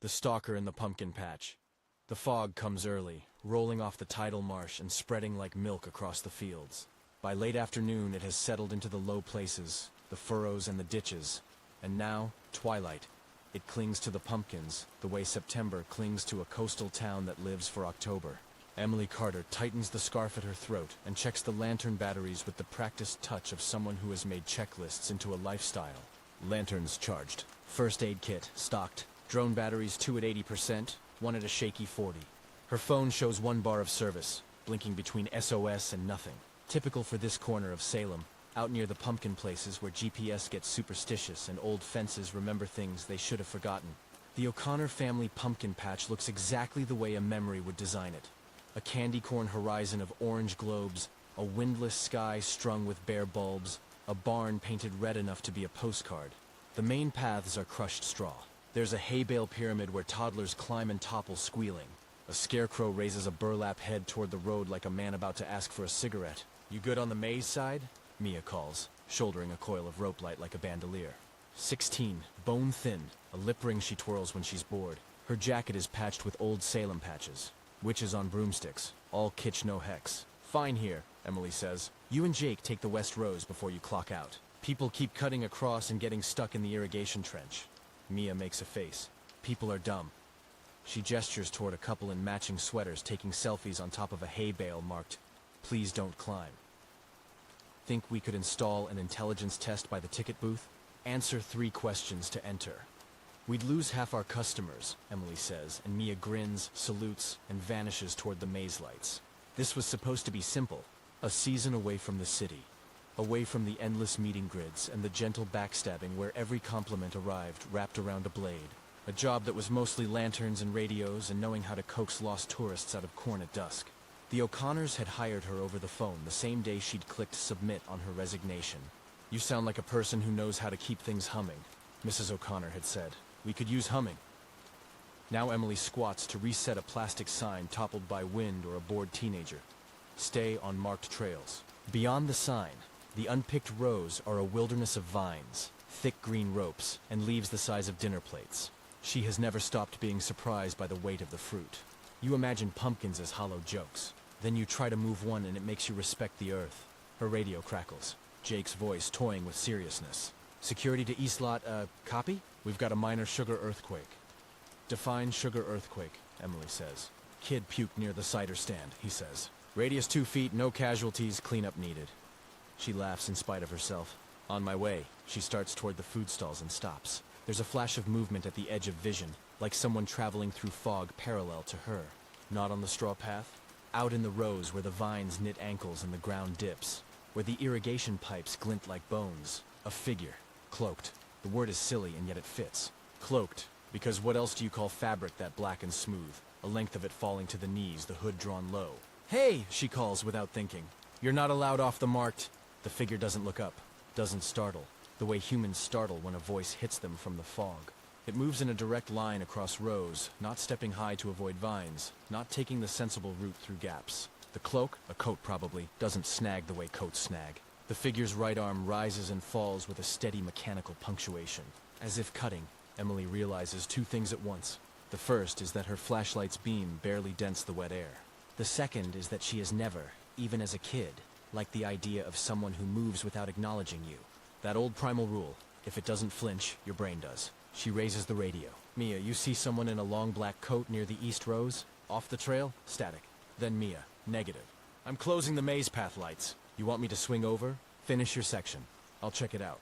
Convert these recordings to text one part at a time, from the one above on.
The Stalker in the pumpkin patch. The fog comes early, rolling off the tidal marsh and spreading like milk across the fields. By late afternoon it has settled into the low places, the furrows and the ditches. And now, twilight. It clings to the pumpkins, the way September clings to a coastal town that lives for October. Emily Carter tightens the scarf at her throat and checks the lantern batteries with the practiced touch of someone who has made checklists into a lifestyle. Lanterns charged. First aid kit stocked. Drone batteries 2 at 80%, 1 at a shaky 40. Her phone shows 1 bar of service, blinking between SOS and nothing. Typical for this corner of Salem, out near the pumpkin places where GPS gets superstitious and old fences remember things they should have forgotten. The O'Connor family pumpkin patch looks exactly the way a memory would design it. A candy corn horizon of orange globes, a windless sky strung with bare bulbs, a barn painted red enough to be a postcard. The main paths are crushed straw. There's a hay bale pyramid where toddlers climb and topple squealing. A scarecrow raises a burlap head toward the road like a man about to ask for a cigarette. "You good on the maze side?" Mia calls, shouldering a coil of rope light like a bandolier. 16, bone thin, a lip ring she twirls when she's bored. Her jacket is patched with old Salem patches. Witches on broomsticks, all kitsch no hex. "Fine here," Emily says. "You and Jake take the West Rows before you clock out. People keep cutting across and getting stuck in the irrigation trench." Mia makes a face. People are dumb. She gestures toward a couple in matching sweaters taking selfies on top of a hay bale marked, "Please don't climb." Think we could install an intelligence test by the ticket booth? Answer 3 questions to enter. "We'd lose half our customers," Emily says, and Mia grins, salutes, and vanishes toward the maze lights. This was supposed to be simple. A season away from the city. Away from the endless meeting grids and the gentle backstabbing where every compliment arrived wrapped around a blade. A job that was mostly lanterns and radios and knowing how to coax lost tourists out of corn at dusk. The O'Connors had hired her over the phone the same day she'd clicked submit on her resignation. "You sound like a person who knows how to keep things humming," Mrs. O'Connor had said. "We could use humming." Now Emily squats to reset a plastic sign toppled by wind or a bored teenager. "Stay on marked trails." Beyond the sign, the unpicked rows are a wilderness of vines, thick green ropes, and leaves the size of dinner plates. She has never stopped being surprised by the weight of the fruit. You imagine pumpkins as hollow jokes. Then you try to move one and it makes you respect the earth. Her radio crackles, Jake's voice toying with seriousness. "Security to East Lot, copy? We've got a minor sugar earthquake." "Define sugar earthquake," Emily says. "Kid puked near the cider stand," he says. "Radius 2 feet, no casualties, cleanup needed." She laughs in spite of herself. "On my way." She starts toward the food stalls and stops. There's a flash of movement at the edge of vision, like someone traveling through fog parallel to her. Not on the straw path. Out in the rows where the vines knit ankles and the ground dips. Where the irrigation pipes glint like bones. A figure. Cloaked. The word is silly and yet it fits. Cloaked. Because what else do you call fabric that black and smooth? A length of it falling to the knees, the hood drawn low. "Hey!" she calls without thinking. "You're not allowed off the marked." The figure doesn't look up, doesn't startle, the way humans startle when a voice hits them from the fog. It moves in a direct line across rows, not stepping high to avoid vines, not taking the sensible route through gaps. The cloak, a coat probably, doesn't snag the way coats snag. The figure's right arm rises and falls with a steady mechanical punctuation. As if cutting, Emily realizes 2 things at once. The first is that her flashlight's beam barely dents the wet air. The second is that she has never, even as a kid, liked the idea of someone who moves without acknowledging you. That old primal rule, if it doesn't flinch, your brain does. She raises the radio. "Mia, you see someone in a long black coat near the east rows? Off the trail? Static." Then Mia, negative. "I'm closing the maze path lights. You want me to swing over? Finish your section. I'll check it out."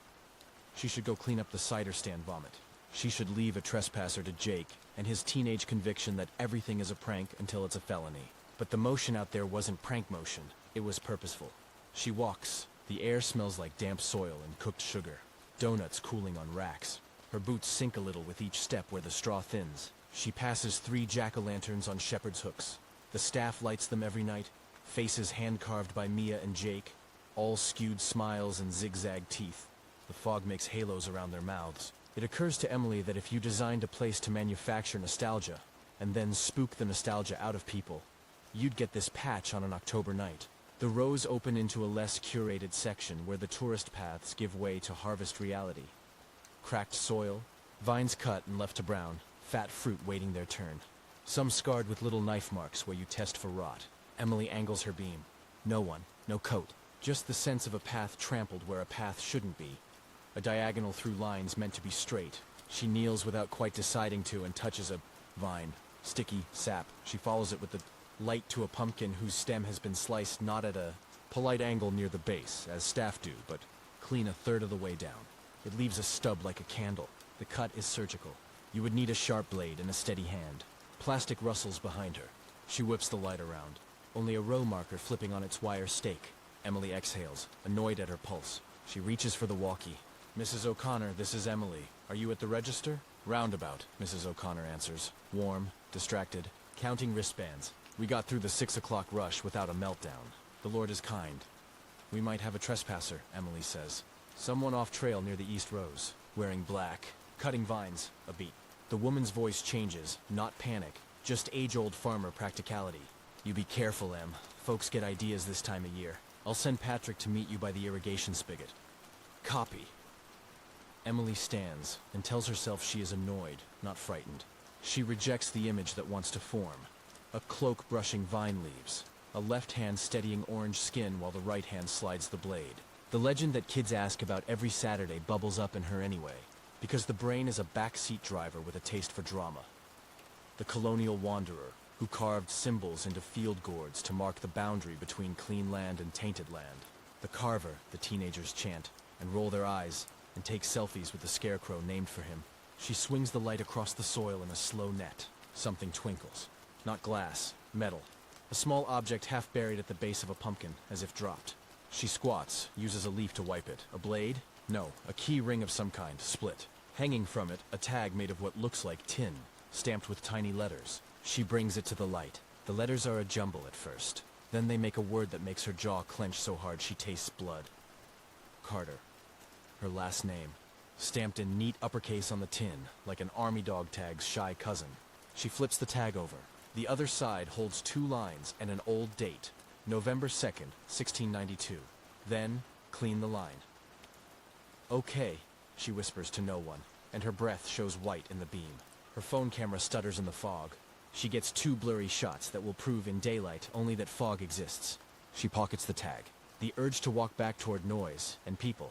She should go clean up the cider stand vomit. She should leave a trespasser to Jake and his teenage conviction that everything is a prank until it's a felony. But the motion out there wasn't prank motion. It was purposeful. She walks. The air smells like damp soil and cooked sugar. Donuts cooling on racks. Her boots sink a little with each step where the straw thins. She passes 3 jack-o'-lanterns on shepherd's hooks. The staff lights them every night. Faces hand-carved by Mia and Jake. All skewed smiles and zigzag teeth. The fog makes halos around their mouths. It occurs to Emily that if you designed a place to manufacture nostalgia, and then spook the nostalgia out of people, you'd get this patch on an October night. The rows open into a less curated section where the tourist paths give way to harvest reality. Cracked soil, vines cut and left to brown, fat fruit waiting their turn. Some scarred with little knife marks where you test for rot. Emily angles her beam. No one, no coat. Just the sense of a path trampled where a path shouldn't be. A diagonal through lines meant to be straight. She kneels without quite deciding to and touches a vine. Sticky sap. She follows it with the light to a pumpkin whose stem has been sliced not at a polite angle near the base, as staff do, but clean a third of the way down. It leaves a stub like a candle. The cut is surgical. You would need a sharp blade and a steady hand. Plastic rustles behind her. She whips the light around. Only a row marker flipping on its wire stake. Emily exhales, annoyed at her pulse. She reaches for the walkie. Mrs. O'Connor, this is Emily. Are you at the register? Roundabout, Mrs. O'Connor answers. Warm, distracted, counting wristbands. We got through the 6 o'clock rush without a meltdown. The Lord is kind. We might have a trespasser, Emily says. Someone off trail near the East Rose, wearing black, cutting vines, a beat. The woman's voice changes, not panic, just age-old farmer practicality. You be careful, Em. Folks get ideas this time of year. I'll send Patrick to meet you by the irrigation spigot. Copy. Emily stands and tells herself she is annoyed, not frightened. She rejects the image that wants to form. A cloak brushing vine leaves. A left hand steadying orange skin while the right hand slides the blade. The legend that kids ask about every Saturday bubbles up in her anyway, because the brain is a backseat driver with a taste for drama. The colonial wanderer, who carved symbols into field gourds to mark the boundary between clean land and tainted land. The carver, the teenagers chant, and roll their eyes, and take selfies with the scarecrow named for him. She swings the light across the soil in a slow net. Something twinkles. Not glass, metal. A small object half buried at the base of a pumpkin, as if dropped. She squats, uses a leaf to wipe it. A blade? No, a key ring of some kind, split. Hanging from it, a tag made of what looks like tin, stamped with tiny letters. She brings it to the light. The letters are a jumble at first. Then they make a word that makes her jaw clench so hard she tastes blood. Carter. Her last name. Stamped in neat uppercase on the tin, like an army dog tag's shy cousin. She flips the tag over. The other side holds 2 lines and an old date. November 2nd, 1692. Then, clean the line. Okay, she whispers to no one, and her breath shows white in the beam. Her phone camera stutters in the fog. She gets 2 blurry shots that will prove in daylight only that fog exists. She pockets the tag. The urge to walk back toward noise and people,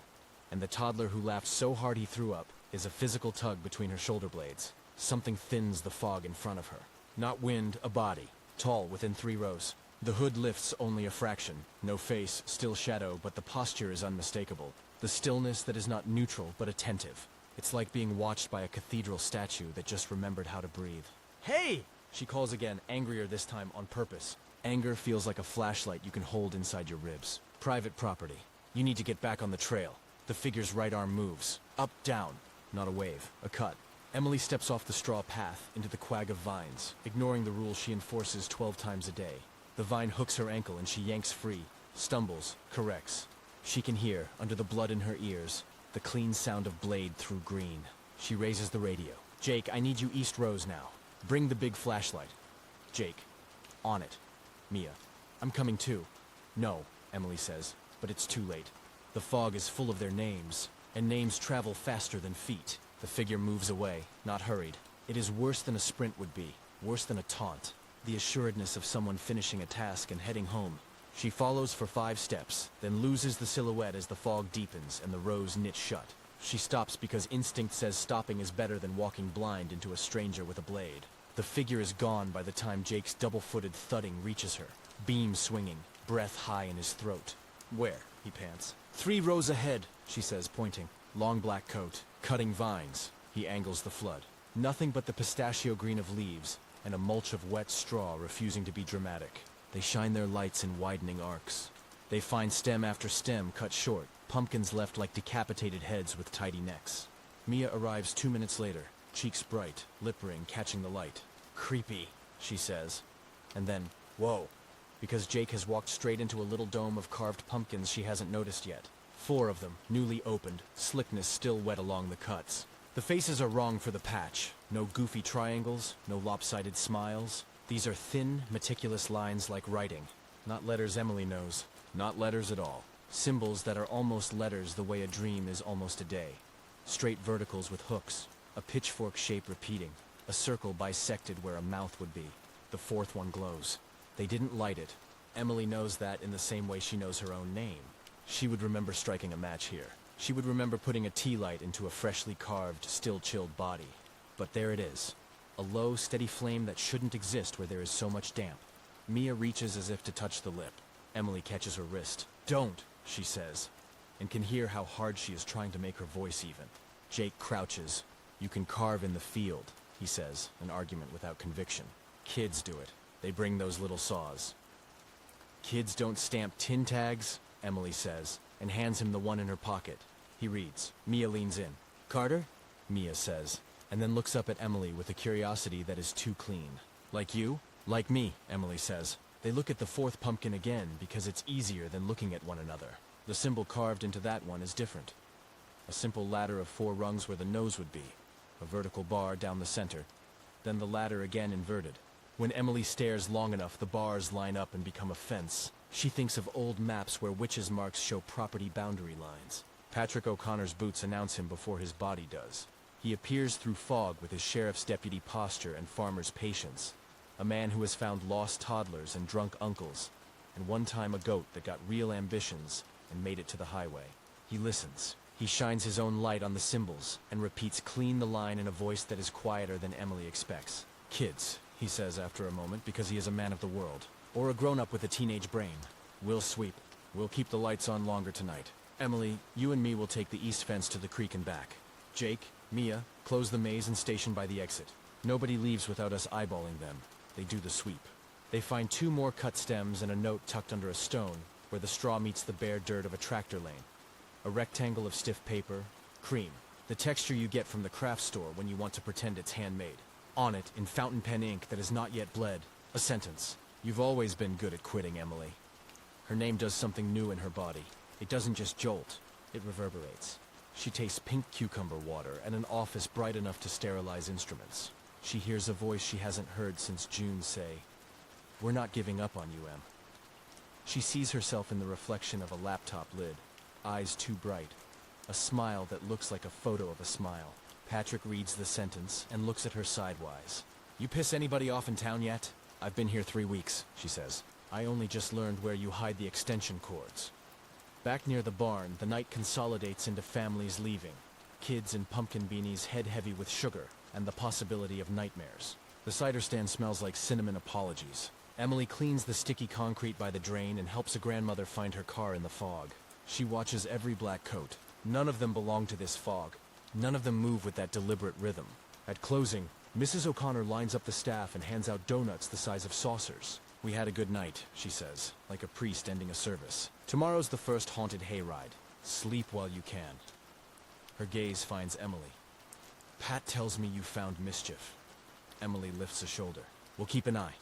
and the toddler who laughed so hard he threw up, is a physical tug between her shoulder blades. Something thins the fog in front of her. Not wind, a body. Tall, within 3 rows. The hood lifts only a fraction. No face, still shadow, but the posture is unmistakable. The stillness that is not neutral, but attentive. It's like being watched by a cathedral statue that just remembered how to breathe. Hey! She calls again, angrier this time on purpose. Anger feels like a flashlight you can hold inside your ribs. Private property. You need to get back on the trail. The figure's right arm moves. Up, down. Not a wave. A cut. Emily steps off the straw path into the quag of vines, ignoring the rule she enforces 12 times a day. The vine hooks her ankle and she yanks free, stumbles, corrects. She can hear, under the blood in her ears, the clean sound of blade through green. She raises the radio. Jake, I need you East Rose now. Bring the big flashlight. Jake. On it. Mia. I'm coming too. No, Emily says, but it's too late. The fog is full of their names, and names travel faster than feet. The figure moves away, not hurried. It is worse than a sprint would be, worse than a taunt. The assuredness of someone finishing a task and heading home. She follows for 5 steps, then loses the silhouette as the fog deepens and the rows knit shut. She stops because instinct says stopping is better than walking blind into a stranger with a blade. The figure is gone by the time Jake's double-footed thudding reaches her. Beam swinging, breath high in his throat. Where? He pants. 3 rows ahead, she says, pointing. Long black coat, cutting vines. He angles the flood. Nothing but the pistachio green of leaves, and a mulch of wet straw refusing to be dramatic. They shine their lights in widening arcs. They find stem after stem cut short, pumpkins left like decapitated heads with tidy necks. Mia arrives 2 minutes later, cheeks bright, lip ring catching the light. Creepy, she says. And then, whoa, because Jake has walked straight into a little dome of carved pumpkins she hasn't noticed yet. 4 of them, newly opened, slickness still wet along the cuts. The faces are wrong for the patch. No goofy triangles, no lopsided smiles. These are thin, meticulous lines like writing. Not letters Emily knows. Not letters at all. Symbols that are almost letters the way a dream is almost a day. Straight verticals with hooks. A pitchfork shape repeating. A circle bisected where a mouth would be. The fourth one glows. They didn't light it. Emily knows that in the same way she knows her own name. She would remember striking a match here. She would remember putting a tea light into a freshly carved, still-chilled body. But there it is. A low, steady flame that shouldn't exist where there is so much damp. Mia reaches as if to touch the lip. Emily catches her wrist. "Don't," she says, and can hear how hard she is trying to make her voice even. Jake crouches. "You can carve in the field," he says, an argument without conviction. "Kids do it. They bring those little saws." "Kids don't stamp tin tags," Emily says, and hands him the one in her pocket. He reads. Mia leans in. "Carter?" Mia says, and then looks up at Emily with a curiosity that is too clean. "Like you?" "Like me," Emily says. They look at the fourth pumpkin again because it's easier than looking at one another. The symbol carved into that one is different. A simple ladder of 4 rungs where the nose would be. A vertical bar down the center. Then the ladder again inverted. When Emily stares long enough, the bars line up and become a fence. She thinks of old maps where witches' marks show property boundary lines. Patrick O'Connor's boots announce him before his body does. He appears through fog with his sheriff's deputy posture and farmer's patience. A man who has found lost toddlers and drunk uncles, and one time a goat that got real ambitions and made it to the highway. He listens. He shines his own light on the symbols and repeats clean the line in a voice that is quieter than Emily expects. "Kids," he says after a moment, because he is a man of the world, or a grown-up with a teenage brain. "We'll sweep. We'll keep the lights on longer tonight. Emily, you and me will take the east fence to the creek and back. Jake, Mia, close the maze and station by the exit. Nobody leaves without us eyeballing them. They do the sweep." They find 2 more cut stems and a note tucked under a stone, where the straw meets the bare dirt of a tractor lane. A rectangle of stiff paper, cream, the texture you get from the craft store when you want to pretend it's handmade. On it, in fountain pen ink that has not yet bled, a sentence. "You've always been good at quitting, Emily." Her name does something new in her body. It doesn't just jolt, it reverberates. She tastes pink cucumber water and an office bright enough to sterilize instruments. She hears a voice she hasn't heard since June say, "We're not giving up on you, Em." She sees herself in the reflection of a laptop lid, eyes too bright, a smile that looks like a photo of a smile. Patrick reads the sentence and looks at her sidewise. "You piss anybody off in town yet?" "I've been here 3 weeks, she says. "I only just learned where you hide the extension cords." Back near the barn, the night consolidates into families leaving. Kids in pumpkin beanies head heavy with sugar and the possibility of nightmares. The cider stand smells like cinnamon apologies. Emily cleans the sticky concrete by the drain and helps a grandmother find her car in the fog. She watches every black coat. None of them belong to this fog. None of them move with that deliberate rhythm. At closing, Mrs. O'Connor lines up the staff and hands out donuts the size of saucers. "We had a good night," she says, like a priest ending a service. "Tomorrow's the first haunted hayride. Sleep while you can." Her gaze finds Emily. "Pat tells me you found mischief." Emily lifts a shoulder. "We'll keep an eye."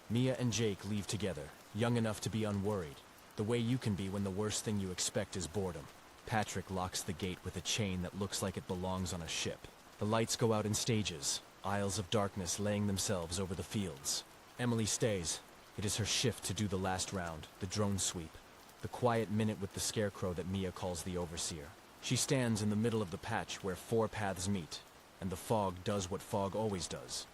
Mia and Jake leave together, young enough to be unworried, the way you can be when the worst thing you expect is boredom. Patrick locks the gate with a chain that looks like it belongs on a ship. The lights go out in stages, aisles of darkness laying themselves over the fields. Emily stays. It is her shift to do the last round, the drone sweep, the quiet minute with the scarecrow that Mia calls the overseer. She stands in the middle of the patch where 4 paths meet, and the fog does what fog always does.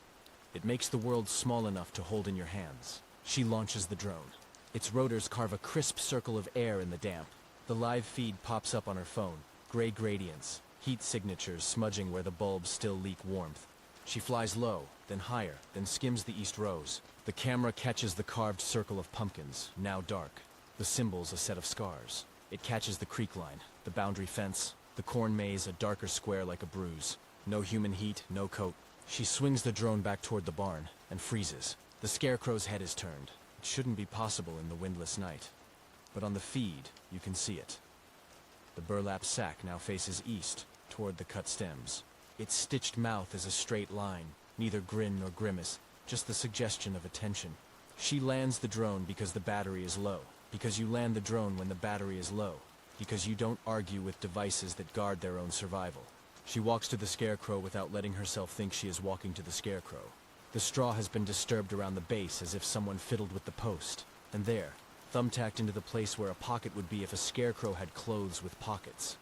It makes the world small enough to hold in your hands. She launches the drone. Its rotors carve a crisp circle of air in the damp. The live feed pops up on her phone, gray gradients, heat signatures smudging where the bulbs still leak warmth. She flies low, then higher, then skims the east rows. The camera catches the carved circle of pumpkins, now dark. The symbol's a set of scars. It catches the creek line, the boundary fence, the corn maze, a darker square like a bruise. No human heat, no coat. She swings the drone back toward the barn, and freezes. The scarecrow's head is turned. It shouldn't be possible in the windless night. But on the feed, you can see it. The burlap sack now faces east, toward the cut stems. Its stitched mouth is a straight line, neither grin nor grimace, just the suggestion of attention. She lands the drone because the battery is low, because you land the drone when the battery is low, because you don't argue with devices that guard their own survival. She walks to the scarecrow without letting herself think she is walking to the scarecrow. The straw has been disturbed around the base as if someone fiddled with the post. And there, thumbtacked into the place where a pocket would be if a scarecrow had clothes with pockets.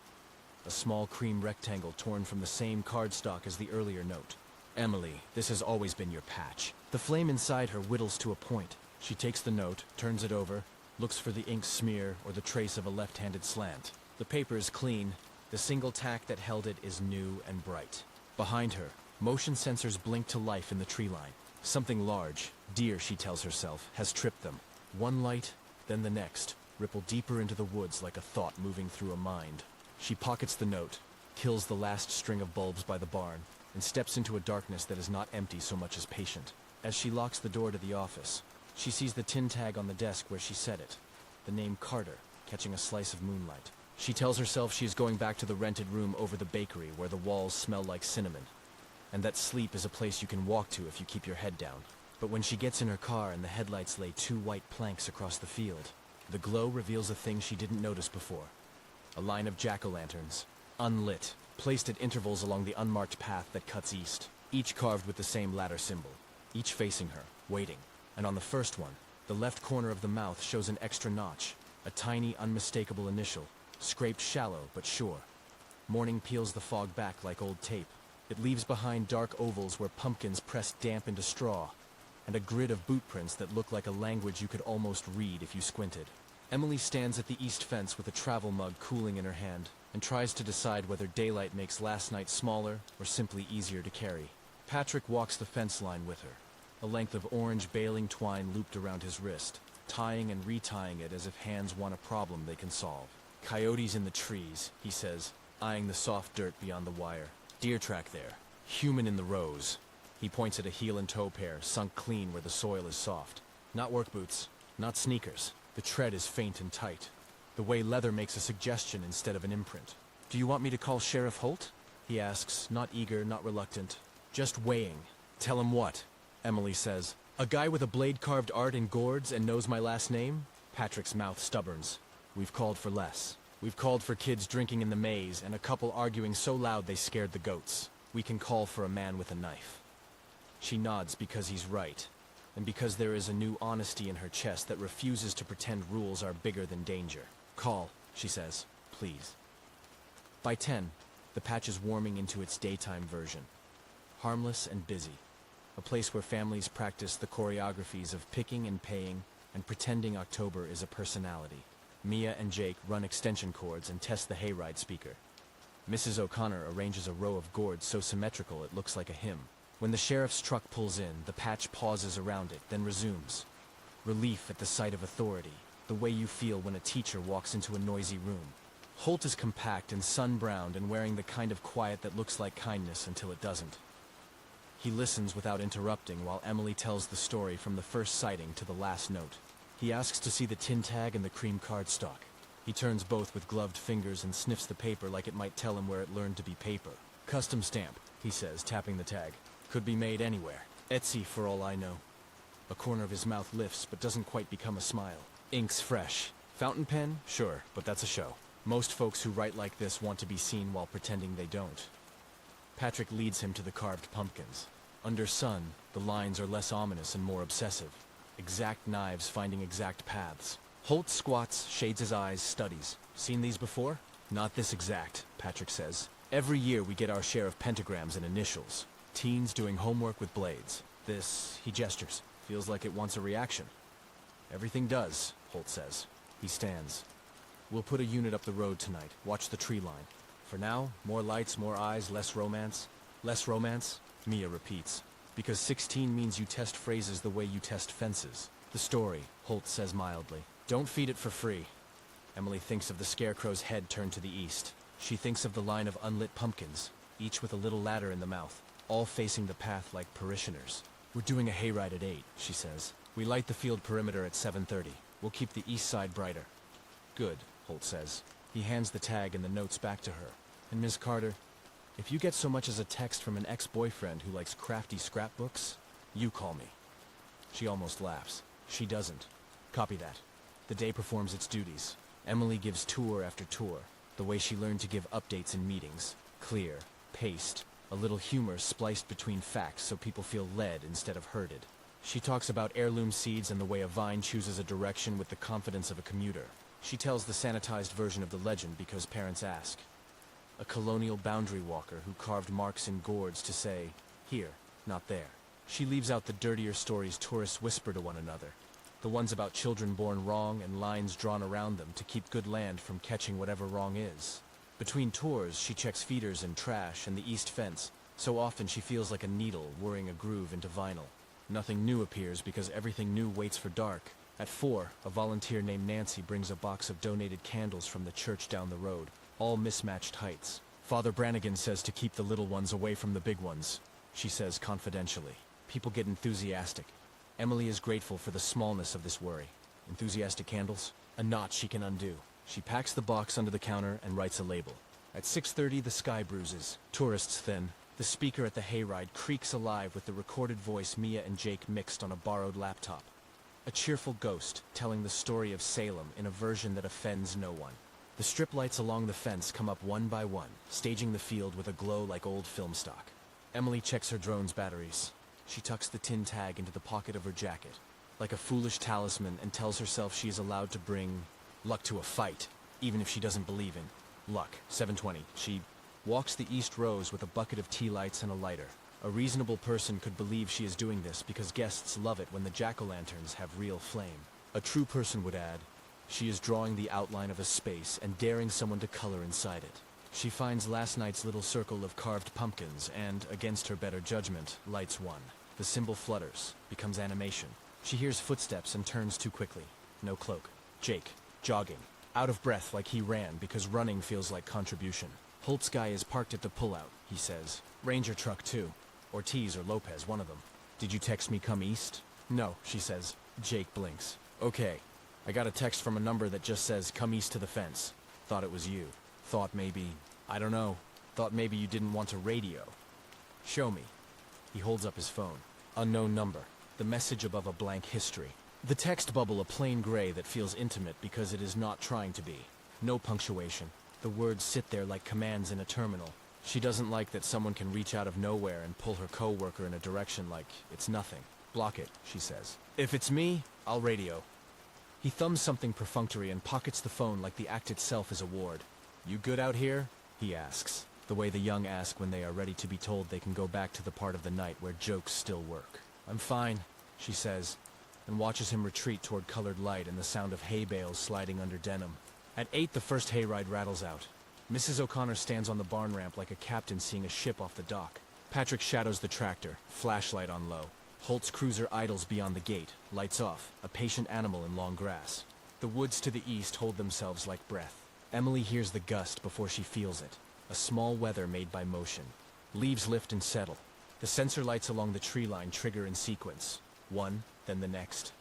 A small cream rectangle torn from the same cardstock as the earlier note. Emily, this has always been your patch. The flame inside her whittles to a point. She takes the note, turns it over, looks for the ink smear or the trace of a left-handed slant. The paper is clean. The single tack that held it is new and bright. Behind her, motion sensors blink to life in the tree line. Something large, deer, she tells herself, has tripped them. One light, then the next, ripple deeper into the woods like a thought moving through a mind. She pockets the note, kills the last string of bulbs by the barn, and steps into a darkness that is not empty so much as patient. As she locks the door to the office, she sees the tin tag on the desk where she set it. The name Carter, catching a slice of moonlight. She tells herself she is going back to the rented room over the bakery where the walls smell like cinnamon, and that sleep is a place you can walk to if you keep your head down. But when she gets in her car and the headlights lay 2 white planks across the field, the glow reveals a thing she didn't notice before. A line of jack-o'-lanterns, unlit, placed at intervals along the unmarked path that cuts east, each carved with the same ladder symbol, each facing her, waiting. And on the first one, the left corner of the mouth shows an extra notch, a tiny, unmistakable initial, scraped shallow but sure. Morning peels the fog back like old tape. It leaves behind dark ovals where pumpkins pressed damp into straw, and a grid of boot prints that look like a language you could almost read if you squinted. Emily stands at the east fence with a travel mug cooling in her hand, and tries to decide whether daylight makes last night smaller or simply easier to carry. Patrick walks the fence line with her, a length of orange baling twine looped around his wrist, tying and retying it as if hands want a problem they can solve. Coyotes in the trees, he says, eyeing the soft dirt beyond the wire. Deer track there. Human in the rows. He points at a heel and toe pair, sunk clean where the soil is soft. Not work boots, not sneakers. The tread is faint and tight. The way leather makes a suggestion instead of an imprint. Do you want me to call Sheriff Holt? He asks, not eager, not reluctant. Just weighing. Tell him what? Emily says. A guy with a blade carved art in gourds and knows my last name? Patrick's mouth stubborns. We've called for less. We've called for kids drinking in the maze and a couple arguing so loud they scared the goats. We can call for a man with a knife. She nods because he's right, and because there is a new honesty in her chest that refuses to pretend rules are bigger than danger. Call, she says, please. By 10, the patch is warming into its daytime version. Harmless and busy. A place where families practice the choreographies of picking and paying and pretending October is a personality. Mia and Jake run extension cords and test the hayride speaker. Mrs. O'Connor arranges a row of gourds so symmetrical it looks like a hymn. When the sheriff's truck pulls in, the patch pauses around it, then resumes. Relief at the sight of authority, the way you feel when a teacher walks into a noisy room. Holt is compact and sun-browned and wearing the kind of quiet that looks like kindness until it doesn't. He listens without interrupting while Emily tells the story from the first sighting to the last note. He asks to see the tin tag and the cream cardstock. He turns both with gloved fingers and sniffs the paper like it might tell him where it learned to be paper. Custom stamp, he says, tapping the tag. Could be made anywhere. Etsy for all I know. A corner of his mouth lifts but doesn't quite become a smile. Ink's fresh. Fountain pen? Sure, but that's a show. Most folks who write like this want to be seen while pretending they don't. Patrick leads him to the carved pumpkins. Under sun, the lines are less ominous and more obsessive. Exact knives finding exact paths. Holt squats, shades his eyes, studies. Seen these before? Not this exact, Patrick says. Every year we get our share of pentagrams and initials. Teens doing homework with blades. This, he gestures, feels like it wants a reaction. Everything does, Holt says. He stands. We'll put a unit up the road tonight. Watch the tree line. For now, more lights, more eyes, less romance. Less romance? Mia repeats. Because 16 means you test phrases the way you test fences. The story, Holt says mildly. Don't feed it for free. Emily thinks of the scarecrow's head turned to the east. She thinks of the line of unlit pumpkins, each with a little ladder in the mouth, all facing the path like parishioners. We're doing a hayride at 8, she says. We light the field perimeter at 7:30. We'll keep the east side brighter. Good, Holt says. He hands the tag and the notes back to her. And Miss Carter, if you get so much as a text from an ex-boyfriend who likes crafty scrapbooks, you call me. She almost laughs. She doesn't. Copy that. The day performs its duties. Emily gives tour after tour, the way she learned to give updates in meetings. Clear, paced, a little humor spliced between facts so people feel led instead of herded. She talks about heirloom seeds and the way a vine chooses a direction with the confidence of a commuter. She tells the sanitized version of the legend because parents ask. A colonial boundary walker who carved marks in gourds to say, here, not there. She leaves out the dirtier stories tourists whisper to one another. The ones about children born wrong and lines drawn around them to keep good land from catching whatever wrong is. Between tours, she checks feeders and trash and the east fence. So often she feels like a needle whirring a groove into vinyl. Nothing new appears because everything new waits for dark. At 4, a volunteer named Nancy brings a box of donated candles from the church down the road, all mismatched heights. Father Brannigan says to keep the little ones away from the big ones, she says confidentially. People get enthusiastic. Emily is grateful for the smallness of this worry. Enthusiastic candles? A knot she can undo. She packs the box under the counter and writes a label. At 6:30, the sky bruises. Tourists thin. The speaker at the hayride creaks alive with the recorded voice Mia and Jake mixed on a borrowed laptop. A cheerful ghost telling the story of Salem in a version that offends no one. The strip lights along the fence come up one by one, staging the field with a glow like old film stock. Emily checks her drone's batteries. She tucks the tin tag into the pocket of her jacket, like a foolish talisman, and tells herself she is allowed to bring luck to a fight, even if she doesn't believe in luck. 7:20. She walks the east rows with a bucket of tea lights and a lighter. A reasonable person could believe she is doing this because guests love it when the jack-o'-lanterns have real flame. A true person would add, she is drawing the outline of a space and daring someone to color inside it. She finds last night's little circle of carved pumpkins and, against her better judgment, lights one. The symbol flutters, becomes animation. She hears footsteps and turns too quickly. No cloak. Jake, jogging, out of breath like he ran because running feels like contribution. Holt's guy is parked at the pullout, he says. Ranger truck too. Ortiz or Lopez, one of them. Did you text me come east? No, she says. Jake blinks. Okay. I got a text from a number that just says come east to the fence. Thought it was you. Thought maybe, I don't know. Thought maybe you didn't want to radio. Show me. He holds up his phone. Unknown number. The message above a blank history. The text bubble a plain gray that feels intimate because it is not trying to be. No punctuation. The words sit there like commands in a terminal. She doesn't like that someone can reach out of nowhere and pull her co-worker in a direction like it's nothing. Block it, she says. If it's me, I'll radio. He thumbs something perfunctory and pockets the phone like the act itself is a ward. You good out here? He asks, the way the young ask when they are ready to be told they can go back to the part of the night where jokes still work. I'm fine, she says, and watches him retreat toward colored light and the sound of hay bales sliding under denim. At 8, the first hayride rattles out. Mrs. O'Connor stands on the barn ramp like a captain seeing a ship off the dock. Patrick shadows the tractor, flashlight on low. Holt's cruiser idles beyond the gate, lights off, a patient animal in long grass. The woods to the east hold themselves like breath. Emily hears the gust before she feels it, a small weather made by motion. Leaves lift and settle. The sensor lights along the tree line trigger in sequence. One, then the next,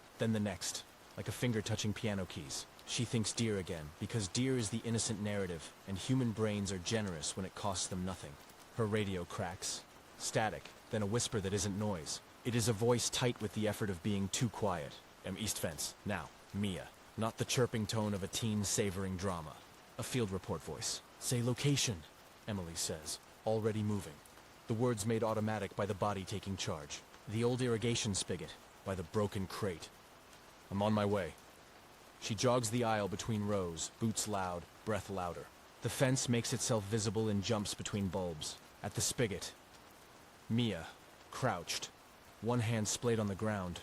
like a finger touching piano keys. She thinks deer again, because deer is the innocent narrative, and human brains are generous when it costs them nothing. Her radio cracks. Static, then a whisper that isn't noise. It is a voice tight with the effort of being too quiet. East fence, now, Mia. Not the chirping tone of a teen savoring drama. A field report voice. Say location, Emily says, already moving. The words made automatic by the body taking charge. The old irrigation spigot, by the broken crate. I'm on my way. She jogs the aisle between rows, boots loud, breath louder. The fence makes itself visible in jumps between bulbs. At the spigot, Mia, crouched, one hand splayed on the ground,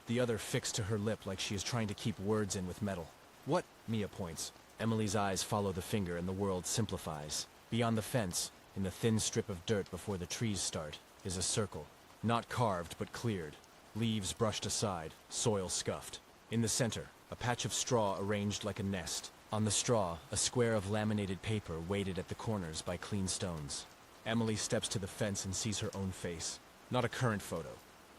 the other fixed to her lip like she is trying to keep words in with metal. What? Mia points. Emily's eyes follow the finger and the world simplifies. Beyond the fence, in the thin strip of dirt before the trees start, is a circle. Not carved, but cleared. Leaves brushed aside, soil scuffed. In the center, a patch of straw arranged like a nest. On the straw, a square of laminated paper weighted at the corners by clean stones. Emily steps to the fence and sees her own face. Not a current photo.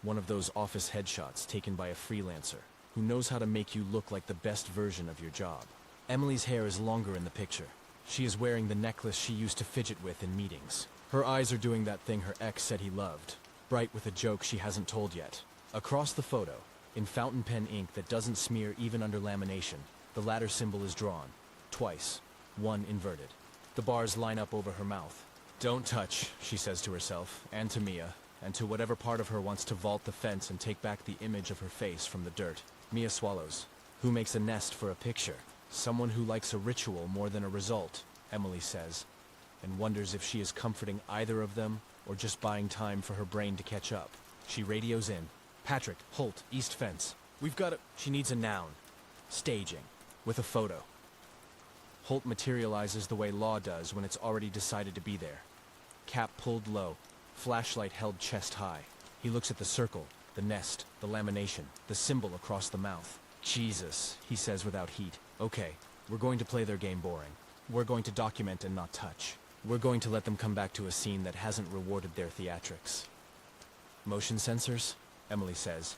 One of those office headshots taken by a freelancer who knows how to make you look like the best version of your job. Emily's hair is longer in the picture. She is wearing the necklace she used to fidget with in meetings. Her eyes are doing that thing her ex said he loved, bright with a joke she hasn't told yet. Across the photo, in fountain pen ink that doesn't smear even under lamination, the ladder symbol is drawn. Twice. One inverted. The bars line up over her mouth. Don't touch, she says to herself, and to Mia, and to whatever part of her wants to vault the fence and take back the image of her face from the dirt. Mia swallows. Who makes a nest for a picture? Someone who likes a ritual more than a result, Emily says, and wonders if she is comforting either of them or just buying time for her brain to catch up. She radios in. Patrick, Holt, East Fence. We've got a... She needs a noun. Staging. With a photo. Holt materializes the way Law does when it's already decided to be there. Cap pulled low. Flashlight held chest high. He looks at the circle, the nest, the lamination, the symbol across the mouth. Jesus, he says without heat. Okay, we're going to play their game boring. We're going to document and not touch. We're going to let them come back to a scene that hasn't rewarded their theatrics. Motion sensors? Emily says,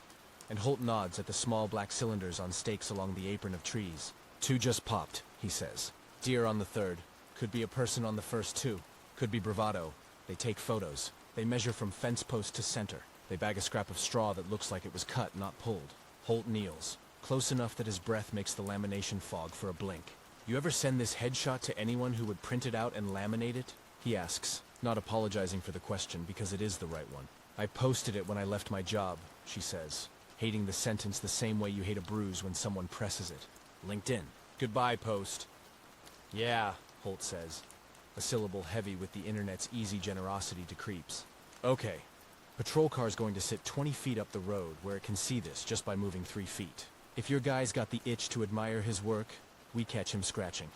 and Holt nods at the small black cylinders on stakes along the apron of trees. 2 just popped, he says. Deer on the 3rd. Could be a person on the first 2. Could be bravado. They take photos. They measure from fence post to center. They bag a scrap of straw that looks like it was cut, not pulled. Holt kneels, close enough that his breath makes the lamination fog for a blink. You ever send this headshot to anyone who would print it out and laminate it? He asks, not apologizing for the question because it is the right one. I posted it when I left my job, she says, hating the sentence the same way you hate a bruise when someone presses it. LinkedIn. Goodbye, post. Yeah, Holt says, a syllable heavy with the internet's easy generosity to creeps. Okay. Patrol car's going to sit 20 feet up the road where it can see this just by moving 3 feet. If your guy's got the itch to admire his work, we catch him scratching.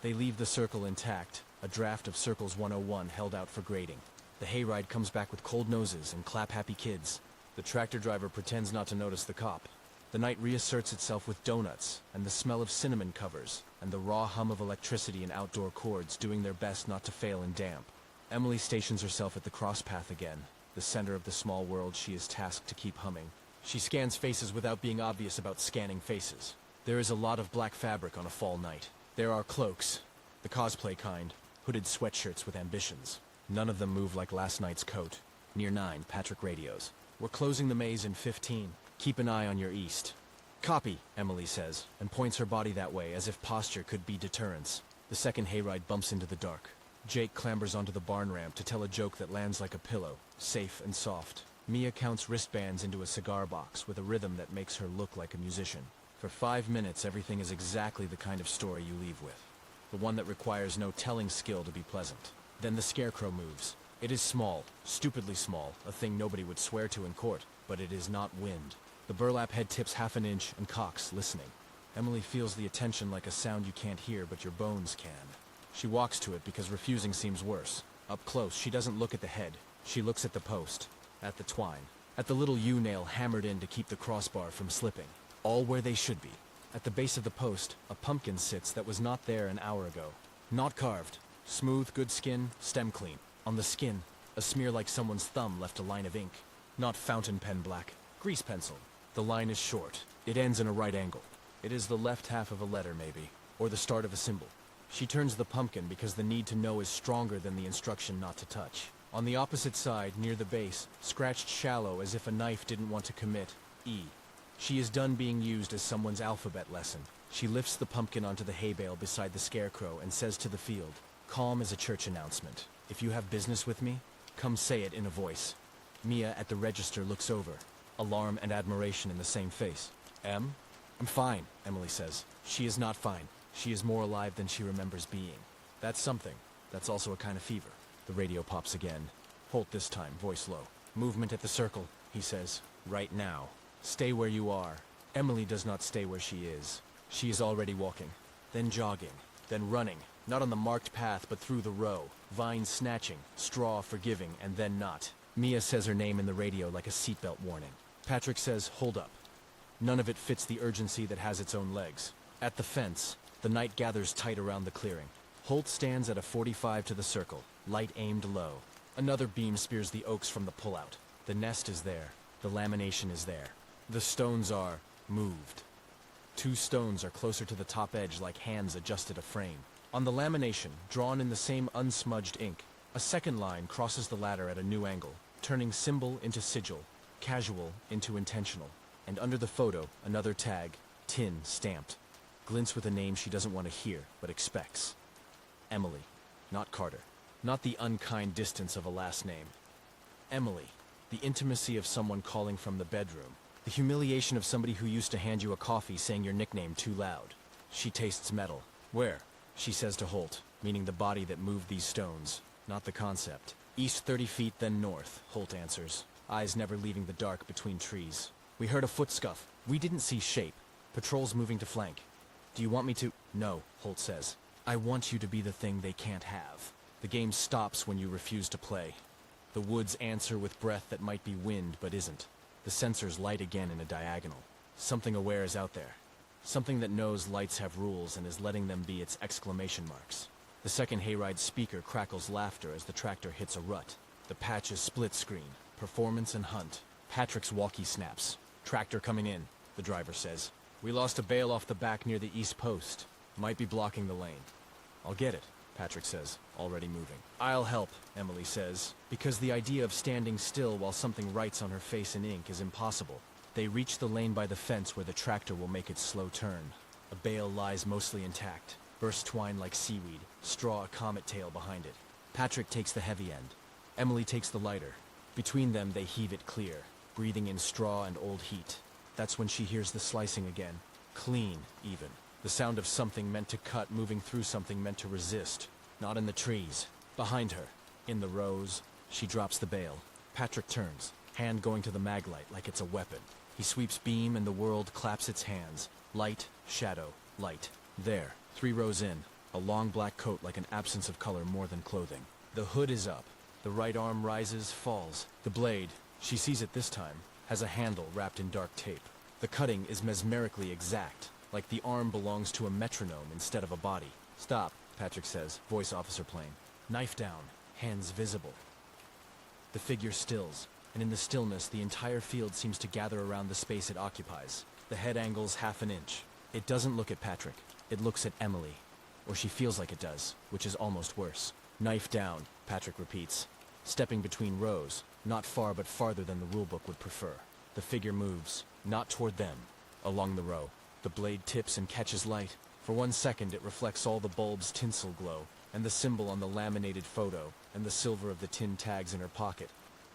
They leave the circle intact, a draft of Circles 101 held out for grading. The hayride comes back with cold noses and clap-happy kids. The tractor driver pretends not to notice the cop. The night reasserts itself with donuts, and the smell of cinnamon covers, and the raw hum of electricity and outdoor cords doing their best not to fail in damp. Emily stations herself at the crosspath again, the center of the small world she is tasked to keep humming. She scans faces without being obvious about scanning faces. There is a lot of black fabric on a fall night. There are cloaks, the cosplay kind, hooded sweatshirts with ambitions. None of them move like last night's coat. Near 9, Patrick radios. We're closing the maze in 15. Keep an eye on your east. Copy, Emily says, and points her body that way as if posture could be deterrence. The second hayride bumps into the dark. Jake clambers onto the barn ramp to tell a joke that lands like a pillow, safe and soft. Mia counts wristbands into a cigar box with a rhythm that makes her look like a musician. For 5 minutes, everything is exactly the kind of story you leave with. The one that requires no telling skill to be pleasant. Then the scarecrow moves. It is small, stupidly small, a thing nobody would swear to in court, but it is not wind. The burlap head tips half an inch and cocks, listening. Emily feels the attention like a sound you can't hear, but your bones can. She walks to it because refusing seems worse. Up close, she doesn't look at the head. She looks at the post, at the twine, at the little U-nail hammered in to keep the crossbar from slipping. All where they should be. At the base of the post, a pumpkin sits that was not there an hour ago. Not carved. Smooth, good skin, stem clean. On the skin, a smear like someone's thumb left a line of ink. Not fountain pen black. Grease pencil. The line is short. It ends in a right angle. It is the left half of a letter, maybe. Or the start of a symbol. She turns the pumpkin because the need to know is stronger than the instruction not to touch. On the opposite side, near the base, scratched shallow as if a knife didn't want to commit, E. She is done being used as someone's alphabet lesson. She lifts the pumpkin onto the hay bale beside the scarecrow and says to the field, calm as a church announcement, if you have business with me, come say it in a voice. Mia at the register looks over, alarm and admiration in the same face. Em? I'm fine, Emily says. She is not fine. She is more alive than she remembers being. That's something. That's also a kind of fever. The radio pops again. Holt this time, voice low. Movement at the circle, he says. Right now. Stay where you are. Emily does not stay where she is. She is already walking, then jogging, then running, not on the marked path but through the row, vines snatching, straw forgiving, and then not. Mia says her name in the radio like a seatbelt warning. Patrick says, hold up. None of it fits the urgency that has its own legs. At the fence, the night gathers tight around the clearing. Holt stands at a 45 to the circle, light aimed low. Another beam spears the oaks from the pullout. The nest is there. The lamination is there. The stones are moved. 2 stones are closer to the top edge like hands adjusted a frame. On the lamination, drawn in the same unsmudged ink, a second line crosses the latter at a new angle, turning symbol into sigil, casual into intentional. And under the photo, another tag, tin stamped. Glints with a name she doesn't want to hear, but expects. Emily, not Carter. Not the unkind distance of a last name. Emily, the intimacy of someone calling from the bedroom. The humiliation of somebody who used to hand you a coffee saying your nickname too loud. She tastes metal. Where? She says to Holt, meaning the body that moved these stones, not the concept. East 30 feet, then north, Holt answers, eyes never leaving the dark between trees. We heard a foot scuff. We didn't see shape. Patrol's moving to flank. Do you want me to? No, Holt says. I want you to be the thing they can't have. The game stops when you refuse to play. The woods answer with breath that might be wind, but isn't. The sensors light again in a diagonal. Something aware is out there. Something that knows lights have rules and is letting them be its exclamation marks. The second hayride's speaker crackles laughter as the tractor hits a rut. The patch is split screen, performance and hunt. Patrick's walkie snaps. Tractor coming in, the driver says. We lost a bale off the back near the east post. Might be blocking the lane. I'll get it, Patrick says, already moving. I'll help, Emily says, because the idea of standing still while something writes on her face in ink is impossible. They reach the lane by the fence where the tractor will make its slow turn. A bale lies mostly intact, burst twine like seaweed, straw a comet tail behind it. Patrick takes the heavy end. Emily takes the lighter. Between them they heave it clear, breathing in straw and old heat. That's when she hears the slicing again. Clean, even. The sound of something meant to cut moving through something meant to resist. Not in the trees. Behind her. In the rows. She drops the bale. Patrick turns, hand going to the maglite like it's a weapon. He sweeps beam and the world claps its hands. Light, shadow, light. There, 3 rows in. A long black coat like an absence of color more than clothing. The hood is up. The right arm rises, falls. The blade, she sees it this time, has a handle wrapped in dark tape. The cutting is mesmerically exact, like the arm belongs to a metronome instead of a body. Stop, Patrick says, voice officer plain. Knife down, hands visible. The figure stills, and in the stillness the entire field seems to gather around the space it occupies. The head angles half an inch. It doesn't look at Patrick. It looks at Emily. Or she feels like it does, which is almost worse. Knife down, Patrick repeats. Stepping between rows, not far but farther than the rulebook would prefer. The figure moves, not toward them, along the row. The blade tips and catches light. For 1 second it reflects all the bulb's tinsel glow, and the symbol on the laminated photo, and the silver of the tin tags in her pocket,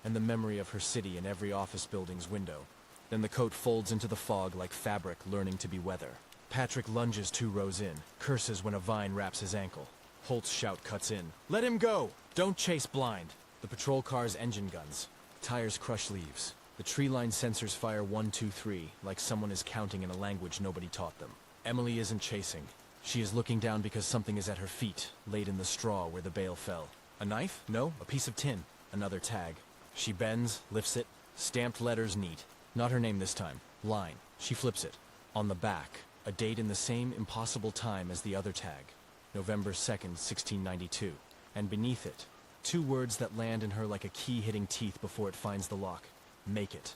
and the memory of her city in every office building's window. Then the coat folds into the fog like fabric learning to be weather. Patrick lunges 2 rows in, curses when a vine wraps his ankle. Holt's shout cuts in. Let him go! Don't chase blind! The patrol car's engine guns. Tires crush leaves. The tree-line sensors fire 1, 2, 3, like someone is counting in a language nobody taught them. Emily isn't chasing. She is looking down because something is at her feet, laid in the straw where the bale fell. A knife? No, a piece of tin. Another tag. She bends, lifts it. Stamped letters neat. Not her name this time. Line. She flips it. On the back, a date in the same impossible time as the other tag. November 2nd, 1692. And beneath it, 2 words that land in her like a key hitting teeth before it finds the lock. Make it.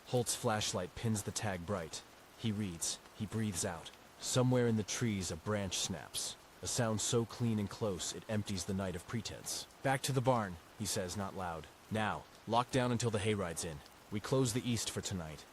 Holt's flashlight pins the tag bright. He reads. He breathes out. Somewhere in the trees a branch snaps. A sound so clean and close it empties the night of pretense. Back to the barn, he says, not loud. Now, lock down until the hayride's in. We close the east for tonight.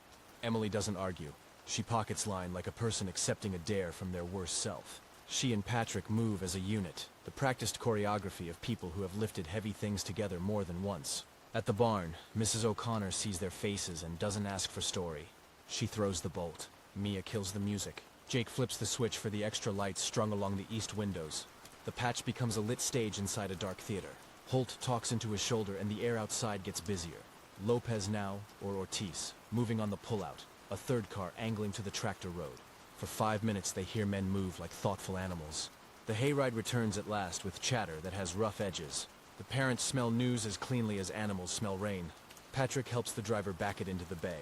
Emily doesn't argue. She pockets line like a person accepting a dare from their worst self. She and Patrick move as a unit, the practiced choreography of people who have lifted heavy things together more than once. At the barn, Mrs. O'Connor sees their faces and doesn't ask for story. She throws the bolt. Mia kills the music. Jake flips the switch for the extra lights strung along the east windows. The patch becomes a lit stage inside a dark theater. Holt talks into his shoulder and the air outside gets busier. Lopez now, or Ortiz, moving on the pullout. A third car angling to the tractor road. For 5 minutes they hear men move like thoughtful animals. The hayride returns at last with chatter that has rough edges. The parents smell news as cleanly as animals smell rain. Patrick helps the driver back it into the bay.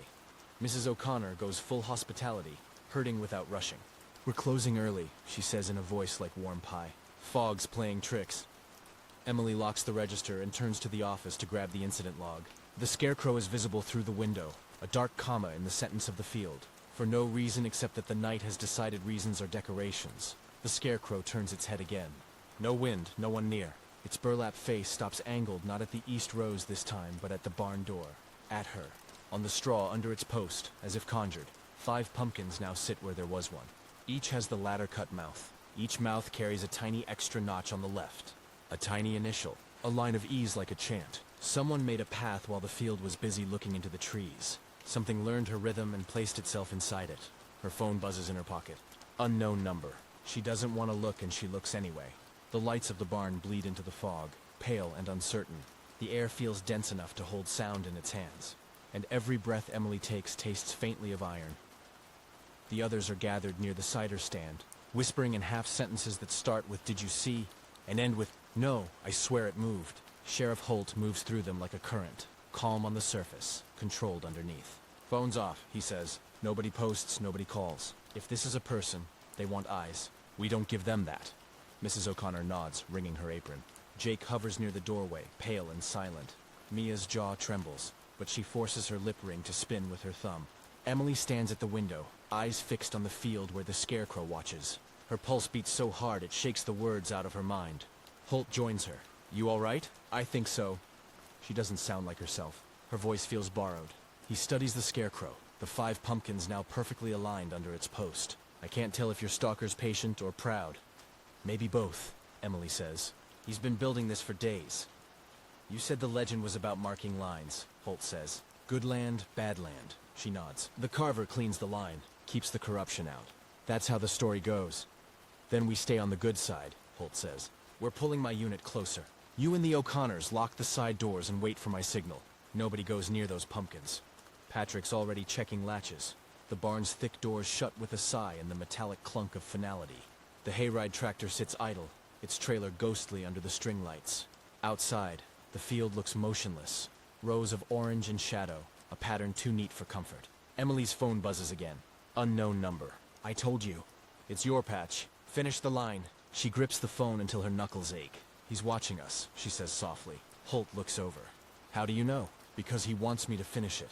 Mrs. O'Connor goes full hospitality, herding without rushing. We're closing early, she says in a voice like warm pie. Fog's playing tricks. Emily locks the register and turns to the office to grab the incident log. The scarecrow is visible through the window, a dark comma in the sentence of the field. For no reason except that the night has decided reasons are decorations. The scarecrow turns its head again. No wind, no one near. Its burlap face stops angled not at the east rows this time, but at the barn door. At her. On the straw under its post, as if conjured. 5 pumpkins now sit where there was one. Each has the ladder-cut mouth. Each mouth carries a tiny extra notch on the left. A tiny initial. A line of ease like a chant. Someone made a path while the field was busy looking into the trees. Something learned her rhythm and placed itself inside it. Her phone buzzes in her pocket. Unknown number. She doesn't want to look and she looks anyway. The lights of the barn bleed into the fog. pale and uncertain. The air feels dense enough to hold sound in its hands, and every breath Emily takes tastes faintly of iron. The others are gathered near the cider stand, whispering in half sentences that start with "Did you see?" and end with "No, I swear it moved." Sheriff Holt moves through them like a current, calm on the surface, controlled underneath. "Phone's off," he says. "Nobody posts, nobody calls. If this is a person, they want eyes. We don't give them that." Mrs. O'Connor nods, wringing her apron. Jake hovers near the doorway, pale and silent. Mia's jaw trembles, but she forces her lip ring to spin with her thumb. Emily stands at the window, eyes fixed on the field where the scarecrow watches. Her pulse beats so hard it shakes the words out of her mind. Holt joins her. "You all right?" "I think so." She doesn't sound like herself. Her voice feels borrowed. He studies the scarecrow, the 5 pumpkins now perfectly aligned under its post. "I can't tell if your stalker's patient or proud." "Maybe both," Emily says. "He's been building this for days." "You said the legend was about marking lines," Holt says. "Good land, bad land." She nods. "The carver cleans the line, keeps the corruption out. That's how the story goes. Then we stay on the good side," Holt says. "We're pulling my unit closer. You and the O'Connors lock the side doors and wait for my signal. Nobody goes near those pumpkins." Patrick's already checking latches. The barn's thick doors shut with a sigh and the metallic clunk of finality. The hayride tractor sits idle, its trailer ghostly under the string lights. Outside, the field looks motionless. Rows of orange and shadow, a pattern too neat for comfort. Emily's phone buzzes again. Unknown number. "I told you. It's your patch. Finish the line." She grips the phone until her knuckles ache. "He's watching us," she says softly. Holt looks over. "How do you know?" "Because he wants me to finish it."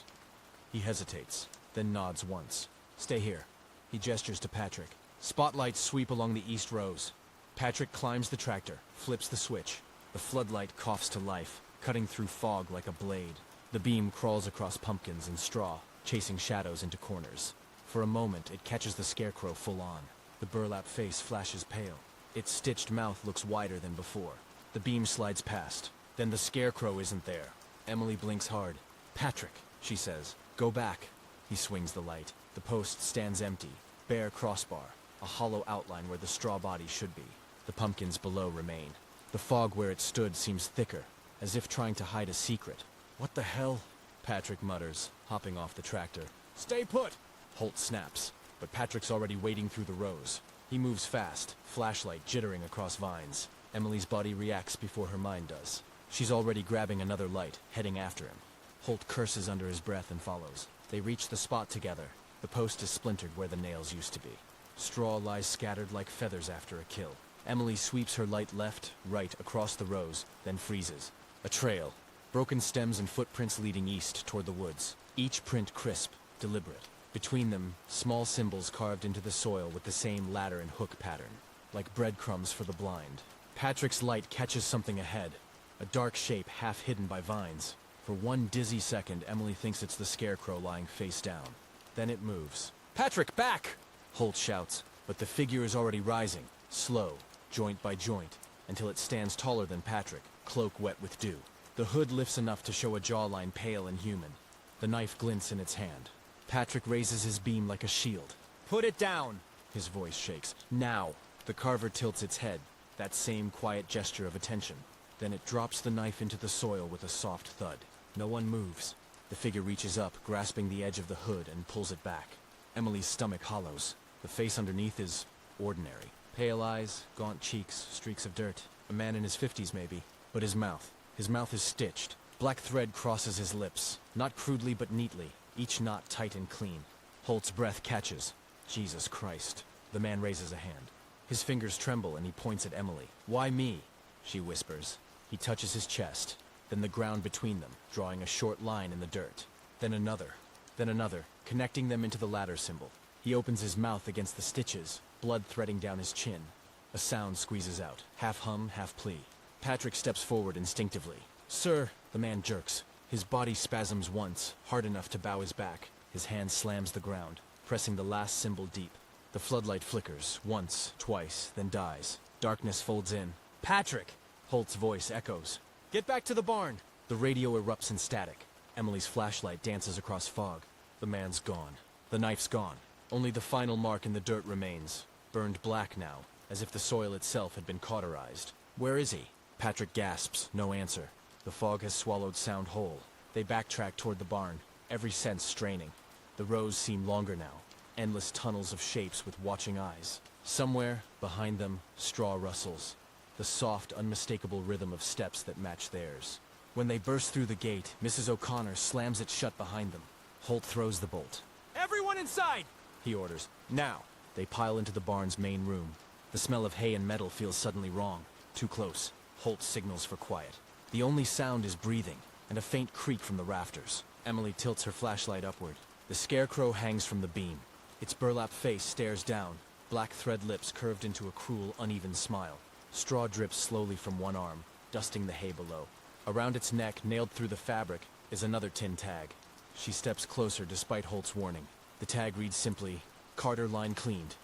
He hesitates, then nods once. "Stay here." He gestures to Patrick. Spotlights sweep along the east rows. Patrick climbs the tractor, flips the switch. The floodlight coughs to life, cutting through fog like a blade. The beam crawls across pumpkins and straw, chasing shadows into corners. For a moment, it catches the scarecrow full on. The burlap face flashes pale. Its stitched mouth looks wider than before. The beam slides past. Then the scarecrow isn't there. Emily blinks hard. "Patrick," she says. "Go back." He swings the light. The post stands empty, bare crossbar, a hollow outline where the straw body should be. The pumpkins below remain. The fog where it stood seems thicker, as if trying to hide a secret. "What the hell?" Patrick mutters, hopping off the tractor. "Stay put!" Holt snaps, but Patrick's already wading through the rows. He moves fast, flashlight jittering across vines. Emily's body reacts before her mind does. She's already grabbing another light, heading after him. Holt curses under his breath and follows. They reach the spot together. The post is splintered where the nails used to be. Straw lies scattered like feathers after a kill. Emily sweeps her light left, right, across the rows, then freezes. A trail. Broken stems and footprints leading east toward the woods. Each print crisp, deliberate. Between them, small symbols carved into the soil with the same ladder and hook pattern, like breadcrumbs for the blind. Patrick's light catches something ahead, a dark shape half hidden by vines. For one dizzy second, Emily thinks it's the scarecrow lying face down. Then it moves. "Patrick, back!" Holt shouts, but the figure is already rising, slow, joint by joint, until it stands taller than Patrick, cloak wet with dew. The hood lifts enough to show a jawline pale and human. The knife glints in its hand. Patrick raises his beam like a shield. "Put it down!" His voice shakes. "Now!" The carver tilts its head, that same quiet gesture of attention. Then it drops the knife into the soil with a soft thud. No one moves. The figure reaches up, grasping the edge of the hood, and pulls it back. Emily's stomach hollows. The face underneath is ordinary. Pale eyes, gaunt cheeks, streaks of dirt. A man in his 50s maybe. But his mouth is stitched. Black thread crosses his lips, not crudely but neatly, each knot tight and clean. Holt's breath catches. Jesus Christ. The man raises a hand. His fingers tremble and he points at Emily. "Why me?" she whispers. He touches his chest, then the ground between them, drawing a short line in the dirt. Then another, connecting them into the ladder symbol. He opens his mouth against the stitches, blood threading down his chin. A sound squeezes out, half hum, half plea. Patrick steps forward instinctively. "Sir," the man jerks. His body spasms once, hard enough to bow his back. His hand slams the ground, pressing the last symbol deep. The floodlight flickers, once, twice, then dies. Darkness folds in. "Patrick!" Holt's voice echoes. "Get back to the barn!" The radio erupts in static. Emily's flashlight dances across fog. The man's gone. The knife's gone. Only the final mark in the dirt remains, burned black now, as if the soil itself had been cauterized. Where is he? Patrick gasps, no answer. The fog has swallowed sound whole. They backtrack toward the barn, every sense straining. The rows seem longer now, endless tunnels of shapes with watching eyes. Somewhere, behind them, straw rustles, the soft, unmistakable rhythm of steps that match theirs. When they burst through the gate, Mrs. O'Connor slams it shut behind them. Holt throws the bolt. "Everyone inside!" he orders. "Now!" They pile into the barn's main room. The smell of hay and metal feels suddenly wrong. Too close. Holt signals for quiet. The only sound is breathing, and a faint creak from the rafters. Emily tilts her flashlight upward. The scarecrow hangs from the beam. Its burlap face stares down, black thread lips curved into a cruel, uneven smile. Straw drips slowly from one arm, dusting the hay below. Around its neck, nailed through the fabric, is another tin tag. She steps closer despite Holt's warning. The tag reads simply, "Carter line cleaned."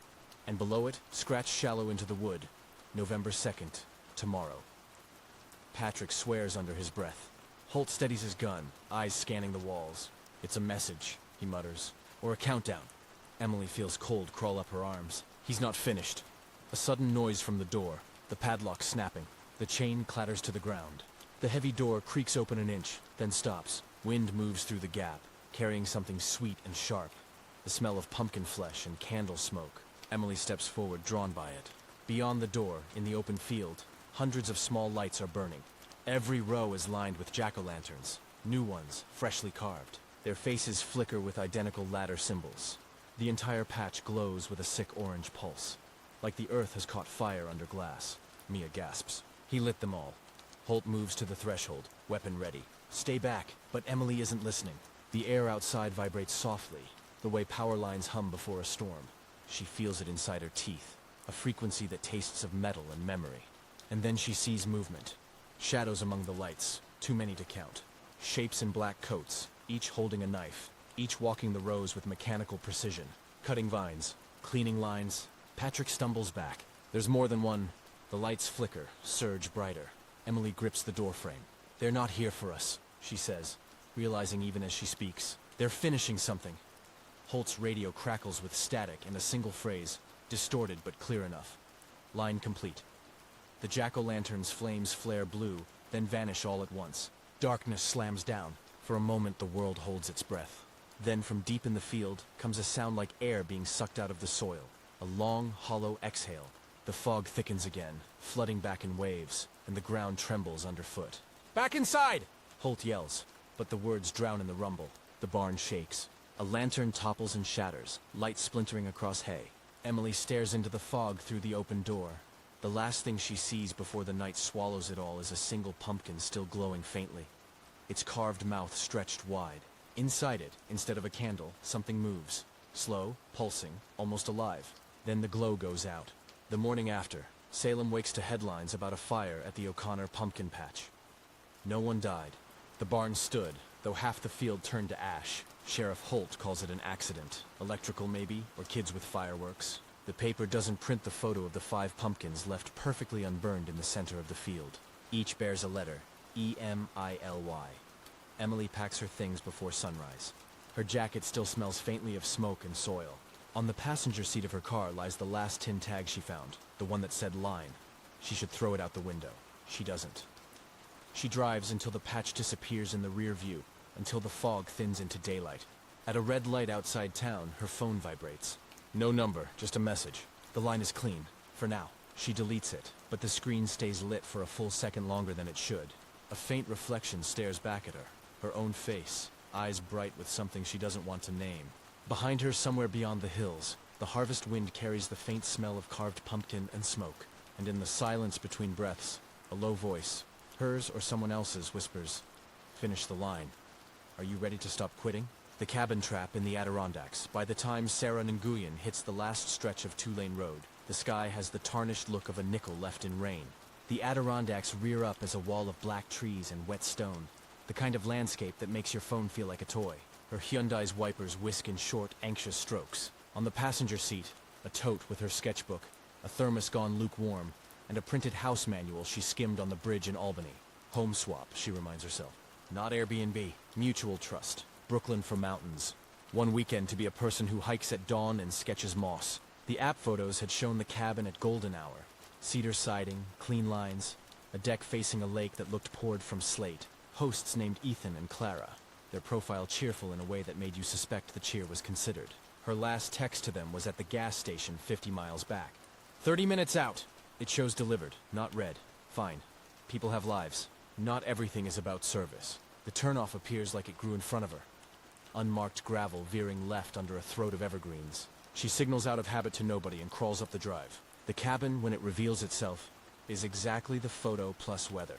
And below it, scratched shallow into the wood, November 2nd, tomorrow. Patrick swears under his breath. Holt steadies his gun, eyes scanning the walls. "It's a message," he mutters. "Or a countdown." Emily feels cold crawl up her arms. He's not finished. A sudden noise from the door, the padlock snapping. The chain clatters to the ground. The heavy door creaks open an inch, then stops. Wind moves through the gap, carrying something sweet and sharp. The smell of pumpkin flesh and candle smoke. Emily steps forward, drawn by it. Beyond the door, in the open field, hundreds of small lights are burning. Every row is lined with jack-o'-lanterns, new ones, freshly carved. Their faces flicker with identical ladder symbols. The entire patch glows with a sick orange pulse, like the earth has caught fire under glass. Mia gasps. He lit them all. Holt moves to the threshold, weapon ready. "Stay back," but Emily isn't listening. The air outside vibrates softly, the way power lines hum before a storm. She feels it inside her teeth, a frequency that tastes of metal and memory. And then she sees movement. Shadows among the lights, too many to count. Shapes in black coats, each holding a knife, each walking the rows with mechanical precision. Cutting vines, cleaning lines. Patrick stumbles back. There's more than one. The lights flicker, surge brighter. Emily grips the doorframe. "They're not here for us," she says, realizing even as she speaks. "They're finishing something." Holt's radio crackles with static and a single phrase, distorted but clear enough. Line complete. The jack-o'-lantern's flames flare blue, then vanish all at once. Darkness slams down. For a moment the world holds its breath. Then from deep in the field comes a sound like air being sucked out of the soil. A long, hollow exhale. The fog thickens again, flooding back in waves, and the ground trembles underfoot. "Back inside!" Holt yells, but the words drown in the rumble. The barn shakes. A lantern topples and shatters, light splintering across hay. Emily stares into the fog through the open door. The last thing she sees before the night swallows it all is a single pumpkin still glowing faintly. Its carved mouth stretched wide. Inside it, instead of a candle, something moves. Slow, pulsing, almost alive. Then the glow goes out. The morning after, Salem wakes to headlines about a fire at the O'Connor pumpkin patch. No one died. The barn stood, though half the field turned to ash. Sheriff Holt calls it an accident. Electrical maybe, or kids with fireworks. The paper doesn't print the photo of the 5 pumpkins left perfectly unburned in the center of the field. Each bears a letter, E-M-I-L-Y. Emily packs her things before sunrise. Her jacket still smells faintly of smoke and soil. On the passenger seat of her car lies the last tin tag she found, the one that said line. She should throw it out the window. She doesn't. She drives until the patch disappears in the rear view, until the fog thins into daylight. At a red light outside town, her phone vibrates. No number, just a message. The line is clean, for now. She deletes it, but the screen stays lit for a full second longer than it should. A faint reflection stares back at her, her own face, eyes bright with something she doesn't want to name. Behind her, somewhere beyond the hills, the harvest wind carries the faint smell of carved pumpkin and smoke. And in the silence between breaths, a low voice, hers or someone else's, whispers, "Finish the line. Are you ready to stop quitting?" The cabin trap in the Adirondacks. By the time Sarah Nguyen hits the last stretch of 2-lane road, the sky has the tarnished look of a nickel left in rain. The Adirondacks rear up as a wall of black trees and wet stone, the kind of landscape that makes your phone feel like a toy. Her Hyundai's wipers whisk in short, anxious strokes. On the passenger seat, a tote with her sketchbook, a thermos gone lukewarm, and a printed house manual she skimmed on the bridge in Albany. Home swap, she reminds herself. Not Airbnb. Mutual trust. Brooklyn for mountains. One weekend to be a person who hikes at dawn and sketches moss. The app photos had shown the cabin at golden hour. Cedar siding, clean lines. A deck facing a lake that looked poured from slate. Hosts named Ethan and Clara. Their profile cheerful in a way that made you suspect the cheer was considered. Her last text to them was at the gas station 50 miles back. 30 minutes out. It shows delivered, not read. Fine. People have lives. Not everything is about service. The turnoff appears like it grew in front of her. Unmarked gravel veering left under a throat of evergreens. She signals out of habit to nobody and crawls up the drive. The cabin, when it reveals itself, is exactly the photo plus weather.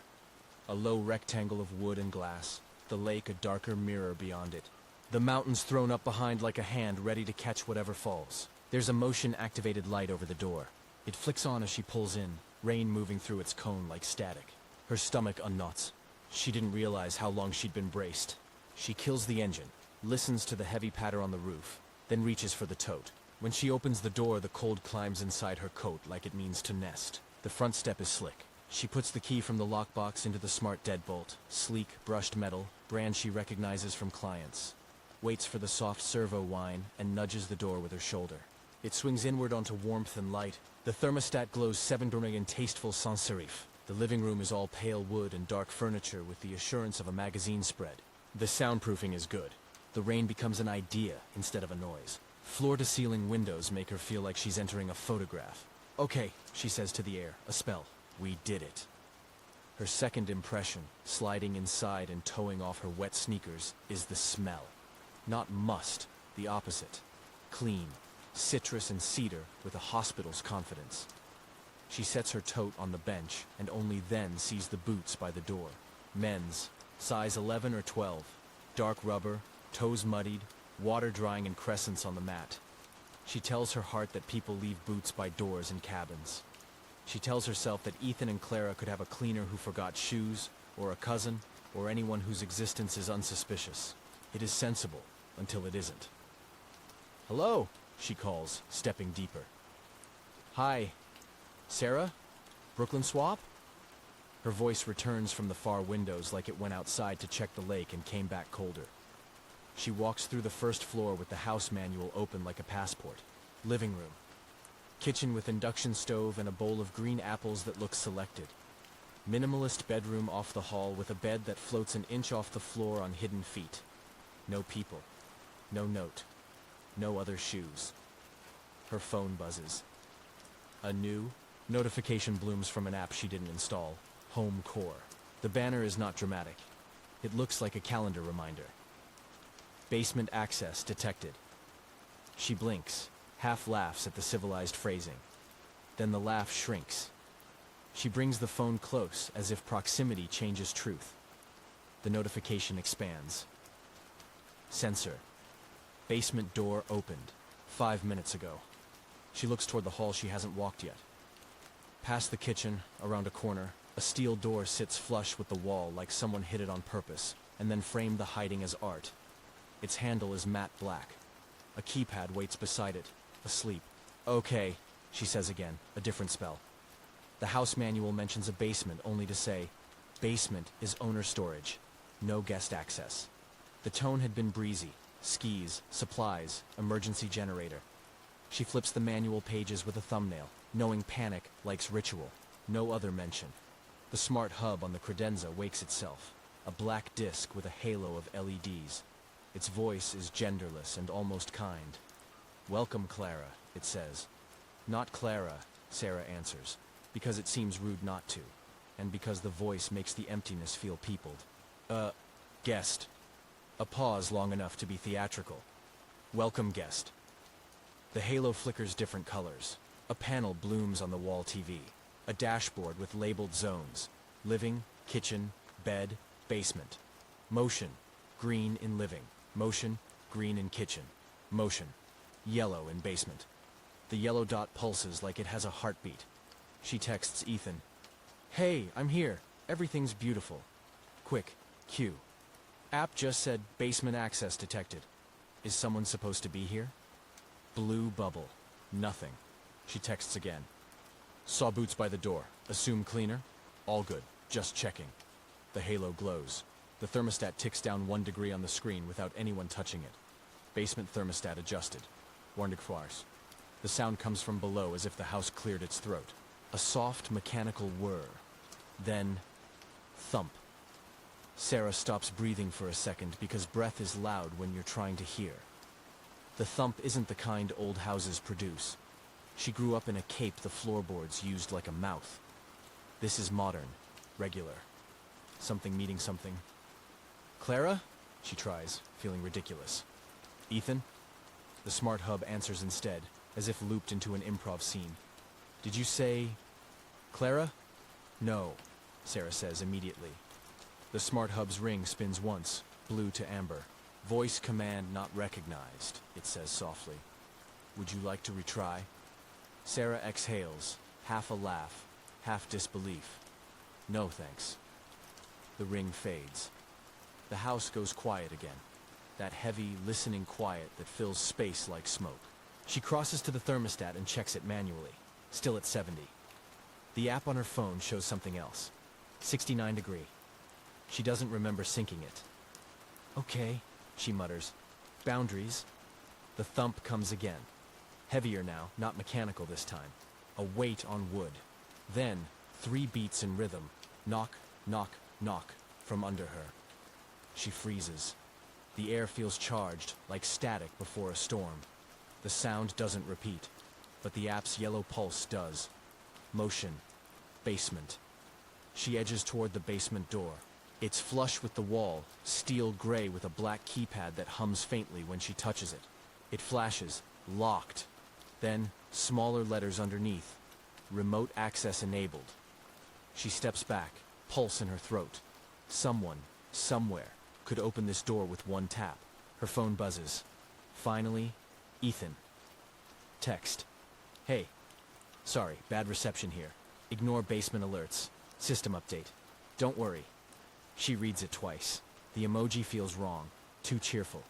A low rectangle of wood and glass. The lake a darker mirror beyond it. The mountains thrown up behind like a hand ready to catch whatever falls. There's a motion-activated light over the door. It flicks on as she pulls in, rain moving through its cone like static. Her stomach unknots. She didn't realize how long she'd been braced. She kills the engine, listens to the heavy patter on the roof, then reaches for the tote. When she opens the door, the cold climbs inside her coat like it means to nest. The front step is slick. She puts the key from the lockbox into the smart deadbolt, sleek, brushed metal, brand she recognizes from clients. Waits for the soft servo whine and nudges the door with her shoulder. It swings inward onto warmth and light. The thermostat glows 7 in tasteful sans serif. The living room is all pale wood and dark furniture with the assurance of a magazine spread. The soundproofing is good. The rain becomes an idea instead of a noise. Floor-to-ceiling windows make her feel like she's entering a photograph. Okay, she says to the air, a spell. We did it. Her second impression, sliding inside and towing off her wet sneakers, is the smell. Not must, the opposite. Clean, citrus and cedar with a hospital's confidence. She sets her tote on the bench and only then sees the boots by the door. Men's, size 11 or 12. Dark rubber, toes muddied, water drying in crescents on the mat. She tells her heart that people leave boots by doors in cabins. She tells herself that Ethan and Clara could have a cleaner who forgot shoes, or a cousin, or anyone whose existence is unsuspicious. It is sensible, until it isn't. Hello, she calls, stepping deeper. Hi. Sarah? Brooklyn Swap? Her voice returns from the far windows like it went outside to check the lake and came back colder. She walks through the first floor with the house manual open like a passport. Living room. Kitchen with induction stove and a bowl of green apples that looks selected. Minimalist bedroom off the hall with a bed that floats an inch off the floor on hidden feet. No people. No note. No other shoes. Her phone buzzes. A new notification blooms from an app she didn't install. Home Core. The banner is not dramatic. It looks like a calendar reminder. Basement access detected. She blinks, half laughs at the civilized phrasing. Then the laugh shrinks. She brings the phone close, as if proximity changes truth. The notification expands. Sensor. Basement door opened. 5 minutes ago. She looks toward the hall she hasn't walked yet. Past the kitchen, around a corner, a steel door sits flush with the wall like someone hid it on purpose, and then framed the hiding as art. Its handle is matte black. A keypad waits beside it, asleep. Okay, she says again, a different spell. The house manual mentions a basement only to say, basement is owner storage, no guest access. The tone had been breezy. Skis, supplies, emergency generator. She flips the manual pages with a thumbnail, knowing panic likes ritual. No other mention. The smart hub on the credenza wakes itself. A black disc with a halo of LEDs. Its voice is genderless and almost kind. Welcome, Clara, it says. Not Clara, Sarah answers, because it seems rude not to, and because the voice makes the emptiness feel peopled. Guest. A pause long enough to be theatrical. Welcome, guest. The halo flickers different colors. A panel blooms on the wall TV. A dashboard with labeled zones. Living, kitchen, bed, basement. Motion, green in living. Motion, green in kitchen. Motion, yellow in basement. The yellow dot pulses like it has a heartbeat. She texts Ethan. Hey, I'm here. Everything's beautiful. Quick, cue. App just said basement access detected. Is someone supposed to be here? Blue bubble. Nothing. She texts again. Saw boots by the door. Assume cleaner? All good. Just checking. The halo glows. The thermostat ticks down 1 degree on the screen without anyone touching it. Basement thermostat adjusted. Warnigfars. The sound comes from below as if the house cleared its throat. A soft mechanical whir. Then, thump. Sarah stops breathing for a second because breath is loud when you're trying to hear. The thump isn't the kind old houses produce. She grew up in a cape the floorboards used like a mouth. This is modern, regular. Something meeting something. Clara? She tries, feeling ridiculous. Ethan? The smart hub answers instead, as if looped into an improv scene. Did you say... Clara? No, Sarah says immediately. The smart hub's ring spins once, blue to amber. Voice command not recognized, it says softly. Would you like to retry? Sarah exhales, half a laugh, half disbelief. No, thanks. The ring fades. The house goes quiet again. That heavy, listening quiet that fills space like smoke. She crosses to the thermostat and checks it manually, still at 70. The app on her phone shows something else. 69 degree. She doesn't remember syncing it. Okay, she mutters. Boundaries. The thump comes again. Heavier now, not mechanical this time. A weight on wood. Then, 3 beats in rhythm. Knock, knock, knock, from under her. She freezes. The air feels charged, like static before a storm. The sound doesn't repeat, but the app's yellow pulse does. Motion. Basement. She edges toward the basement door. It's flush with the wall, steel gray with a black keypad that hums faintly when she touches it. It flashes, locked. Then, smaller letters underneath. Remote access enabled. She steps back, pulse in her throat. Someone, somewhere, could open this door with one tap. Her phone buzzes. Finally, Ethan. Text. Hey. Sorry, bad reception here. Ignore basement alerts. System update. Don't worry. She reads it twice. The emoji feels wrong, too cheerful.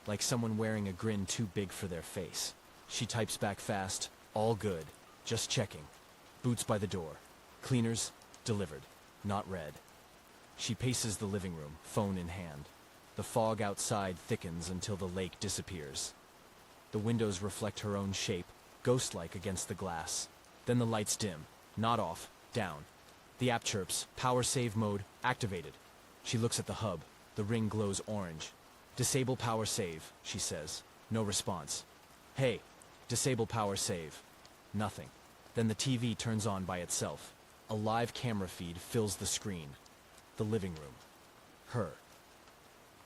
Like someone wearing a grin too big for their face. She types back fast. All good. Just checking. Boots by the door. Cleaners, delivered. Not read. She paces the living room, phone in hand. The fog outside thickens until the lake disappears. The windows reflect her own shape, ghost-like against the glass. Then the lights dim. Not off. Down. The app chirps. Power save mode activated. She looks at the hub. The ring glows orange. Disable power save, she says. No response. Hey, disable power save. Nothing. Then the TV turns on by itself. A live camera feed fills the screen. The living room. Her.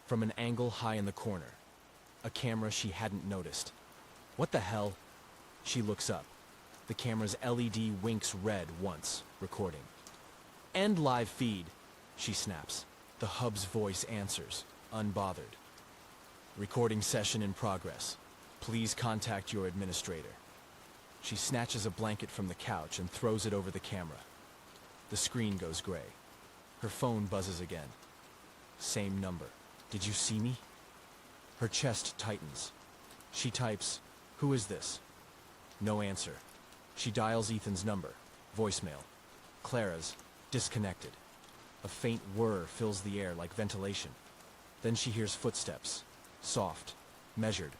From an angle high in the corner. A camera she hadn't noticed. What the hell? She looks up. The camera's LED winks red once, recording. End live feed, she snaps. The hub's voice answers, unbothered. Recording session in progress. Please contact your administrator. She snatches a blanket from the couch and throws it over the camera. The screen goes gray. Her phone buzzes again. Same number. Did you see me? Her chest tightens. She types, "Who is this?" No answer. She dials Ethan's number. Voicemail. Clara's. Disconnected. A faint whir fills the air like ventilation. Then she hears footsteps. Soft. Measured.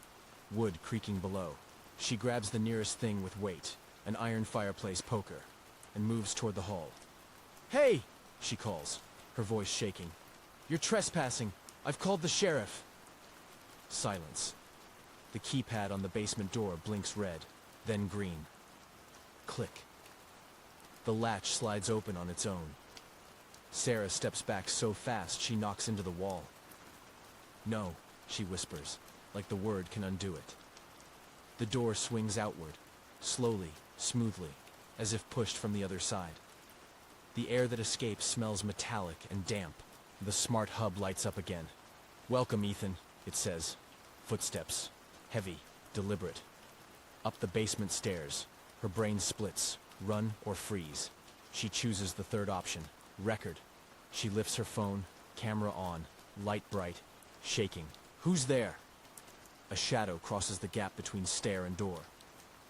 Wood creaking below. She grabs the nearest thing with weight, an iron fireplace poker, and moves toward the hall. "Hey!" she calls, her voice shaking. "You're trespassing. I've called the sheriff." Silence. The keypad on the basement door blinks red, then green. Click. The latch slides open on its own. Sarah steps back so fast she knocks into the wall. "No," she whispers, like the word can undo it. The door swings outward, slowly, smoothly, as if pushed from the other side. The air that escapes smells metallic and damp. The smart hub lights up again. "Welcome, Ethan," it says. Footsteps. Heavy, deliberate. Up the basement stairs. Her brain splits. Run or freeze. She chooses the third option. Record. She lifts her phone, camera on, light bright, shaking. "Who's there?" A shadow crosses the gap between stair and door.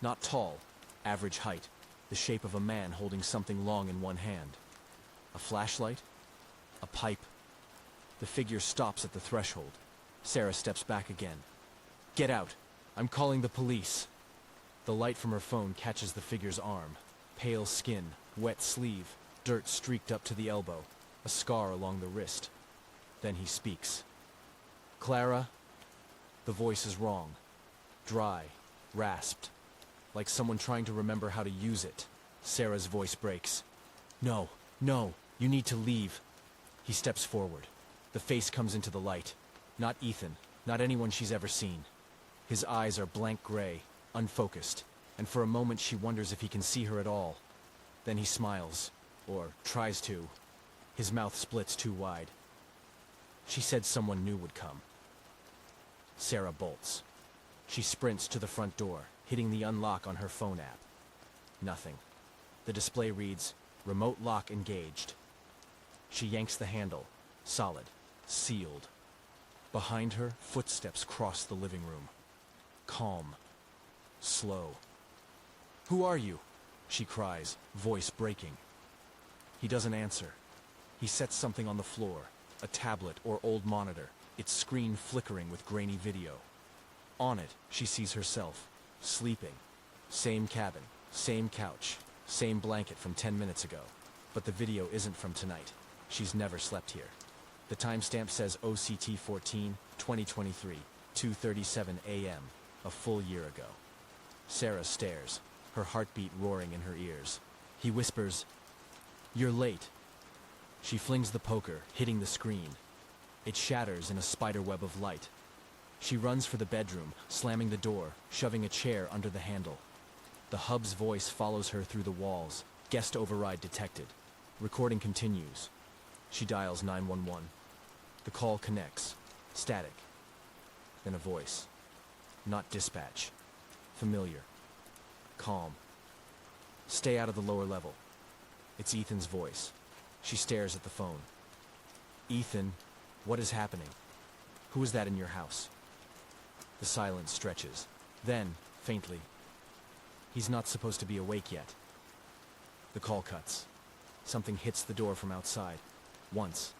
Not tall, average height, the shape of a man holding something long in one hand. A flashlight? A pipe? The figure stops at the threshold. Sarah steps back again. "Get out! I'm calling the police!" The light from her phone catches the figure's arm. Pale skin, wet sleeve, dirt streaked up to the elbow, a scar along the wrist. Then he speaks. "Clara?" The voice is wrong. Dry, rasped, like someone trying to remember how to use it. Sarah's voice breaks. "No, no, you need to leave." He steps forward. The face comes into the light. Not Ethan, not anyone she's ever seen. His eyes are blank gray, unfocused, and for a moment she wonders if he can see her at all. Then he smiles, or tries to. His mouth splits too wide. She said someone new would come. Sarah bolts. She sprints to the front door, hitting the unlock on her phone app. Nothing. The display reads, "Remote lock engaged." She yanks the handle. Solid. Sealed. Behind her, footsteps cross the living room. Calm. Slow. "Who are you?" she cries, voice breaking. He doesn't answer. He sets something on the floor, a tablet or old monitor, its screen flickering with grainy video. On it, she sees herself, sleeping. Same cabin, same couch, same blanket from 10 minutes ago. But the video isn't from tonight. She's never slept here. The timestamp says OCT 14, 2023, 2:37 a.m., a full year ago. Sarah stares, her heartbeat roaring in her ears. He whispers, "You're late." She flings the poker, hitting the screen. It shatters in a spiderweb of light. She runs for the bedroom, slamming the door, shoving a chair under the handle. The hub's voice follows her through the walls. Guest override detected. Recording continues. She dials 911. The call connects. Static. Then a voice. Not dispatch. Familiar. Calm. "Stay out of the lower level." It's Ethan's voice. She stares at the phone. "Ethan, what is happening? Who is that in your house?" The silence stretches. Then, faintly, "He's not supposed to be awake yet." The call cuts. Something hits the door from outside. Once,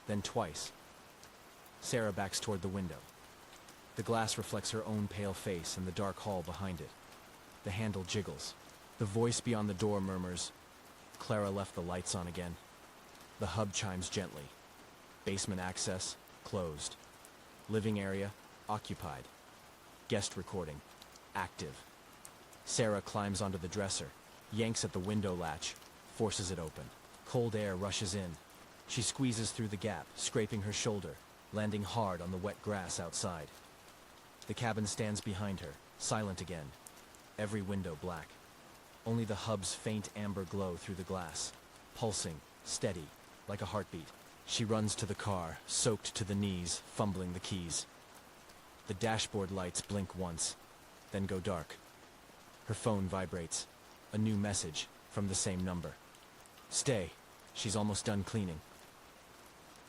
then twice. Sarah backs toward the window. The glass reflects her own pale face in the dark hall behind it. The handle jiggles. The voice beyond the door murmurs, "Clara left the lights on again." The hub chimes gently. Basement access, closed. Living area, occupied. Guest recording, active. Sarah climbs onto the dresser, yanks at the window latch, forces it open. Cold air rushes in. She squeezes through the gap, scraping her shoulder, landing hard on the wet grass outside. The cabin stands behind her, silent again. Every window black. Only the hub's faint amber glow through the glass, pulsing, steady, like a heartbeat. She runs to the car, soaked to the knees, fumbling the keys. The dashboard lights blink once, then go dark. Her phone vibrates. A new message from the same number. "Stay. She's almost done cleaning."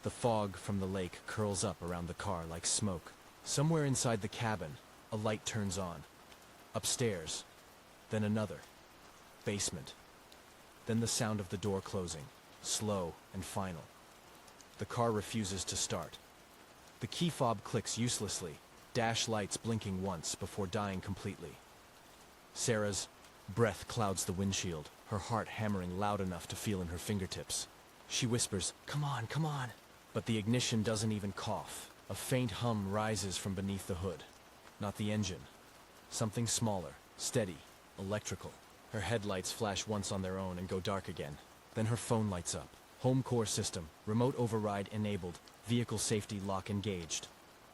The fog from the lake curls up around the car like smoke. Somewhere inside the cabin, a light turns on. Upstairs. Then another. Basement. Then the sound of the door closing, slow and final. The car refuses to start. The key fob clicks uselessly, dash lights blinking once before dying completely. Sarah's breath clouds the windshield, her heart hammering loud enough to feel in her fingertips. She whispers, "Come on, come on." But the ignition doesn't even cough. A faint hum rises from beneath the hood. Not the engine. Something smaller, steady, electrical. Her headlights flash once on their own and go dark again. Then her phone lights up. Home core system, remote override enabled, vehicle safety lock engaged.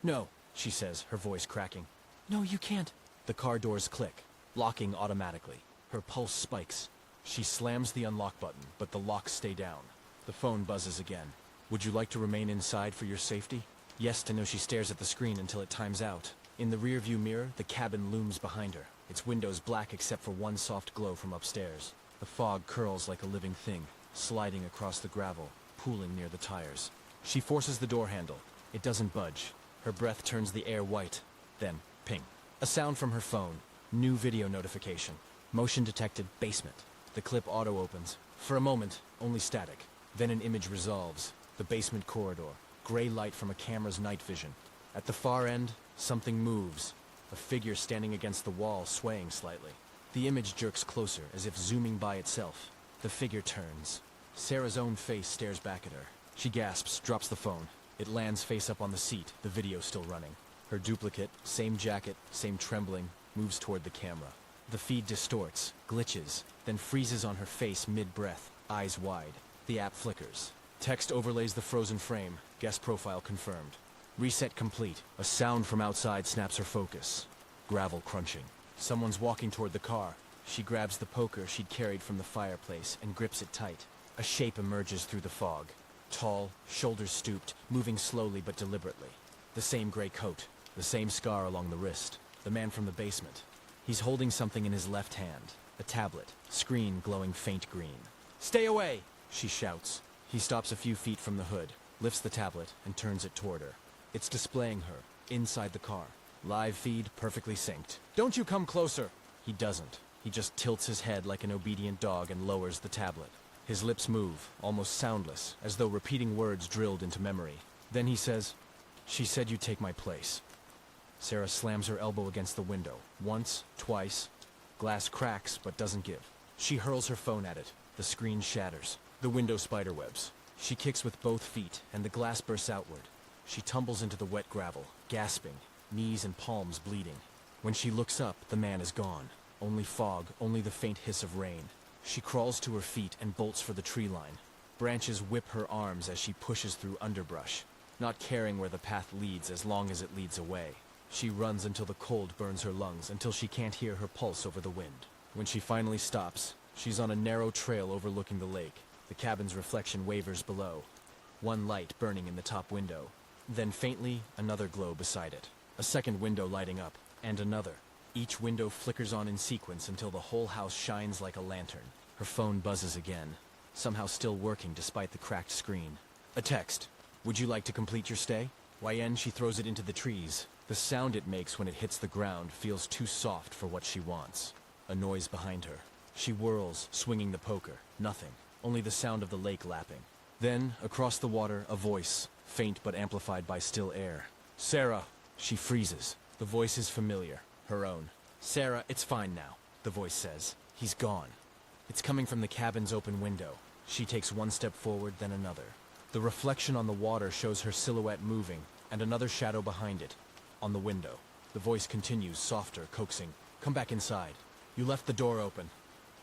"No," she says, her voice cracking. "No, you can't." The car doors click, locking automatically. Her pulse spikes. She slams the unlock button, but the locks stay down. The phone buzzes again. "Would you like to remain inside for your safety?" Yes to know. She stares at the screen until it times out. In the rearview mirror, the cabin looms behind her, its windows black except for one soft glow from upstairs. The fog curls like a living thing, sliding across the gravel, pooling near the tires. She forces the door handle. It doesn't budge. Her breath turns the air white. Then, ping. A sound from her phone. New video notification. Motion detected, basement. The clip auto-opens. For a moment, only static. Then an image resolves. The basement corridor. Gray light from a camera's night vision. At the far end, something moves. A figure standing against the wall, swaying slightly. The image jerks closer, as if zooming by itself. The figure turns. Sarah's own face stares back at her. She gasps, drops the phone. It lands face up on the seat, the video still running. Her duplicate, same jacket, same trembling, moves toward the camera. The feed distorts, glitches, then freezes on her face mid-breath, eyes wide. The app flickers. Text overlays the frozen frame. Guest profile confirmed. Reset complete. A sound from outside snaps her focus. Gravel crunching. Someone's walking toward the car. She grabs the poker she'd carried from the fireplace and grips it tight. A shape emerges through the fog. Tall, shoulders stooped, moving slowly but deliberately. The same gray coat, the same scar along the wrist. The man from the basement. He's holding something in his left hand. A tablet, screen glowing faint green. "Stay away!" she shouts. He stops a few feet from the hood, lifts the tablet, and turns it toward her. It's displaying her, inside the car. Live feed, perfectly synced. "Don't you come closer!" He doesn't. He just tilts his head like an obedient dog and lowers the tablet. His lips move, almost soundless, as though repeating words drilled into memory. Then he says, "She said you'd take my place." Sarah slams her elbow against the window. Once, twice. Glass cracks, but doesn't give. She hurls her phone at it. The screen shatters. The window spiderwebs. She kicks with both feet, and the glass bursts outward. She tumbles into the wet gravel, gasping, knees and palms bleeding. When she looks up, the man is gone. Only fog, only the faint hiss of rain. She crawls to her feet and bolts for the tree line. Branches whip her arms as she pushes through underbrush, not caring where the path leads as long as it leads away. She runs until the cold burns her lungs, until she can't hear her pulse over the wind. When she finally stops, she's on a narrow trail overlooking the lake. The cabin's reflection wavers below. One light burning in the top window. Then faintly, another glow beside it. A second window lighting up, and another. Each window flickers on in sequence until the whole house shines like a lantern. Her phone buzzes again, somehow still working despite the cracked screen. A text. "Would you like to complete your stay?" YN, she throws it into the trees. The sound it makes when it hits the ground feels too soft for what she wants. A noise behind her. She whirls, swinging the poker. Nothing. Only the sound of the lake lapping. Then, across the water, a voice, faint but amplified by still air. "Sarah!" She freezes. The voice is familiar. Her own. "Sarah, it's fine now," the voice says. He's gone. It's coming from the cabin's open window. She takes one step forward, then another. The reflection on the water shows her silhouette moving, and another shadow behind it. On the window. The voice continues, softer, coaxing. "Come back inside. You left the door open."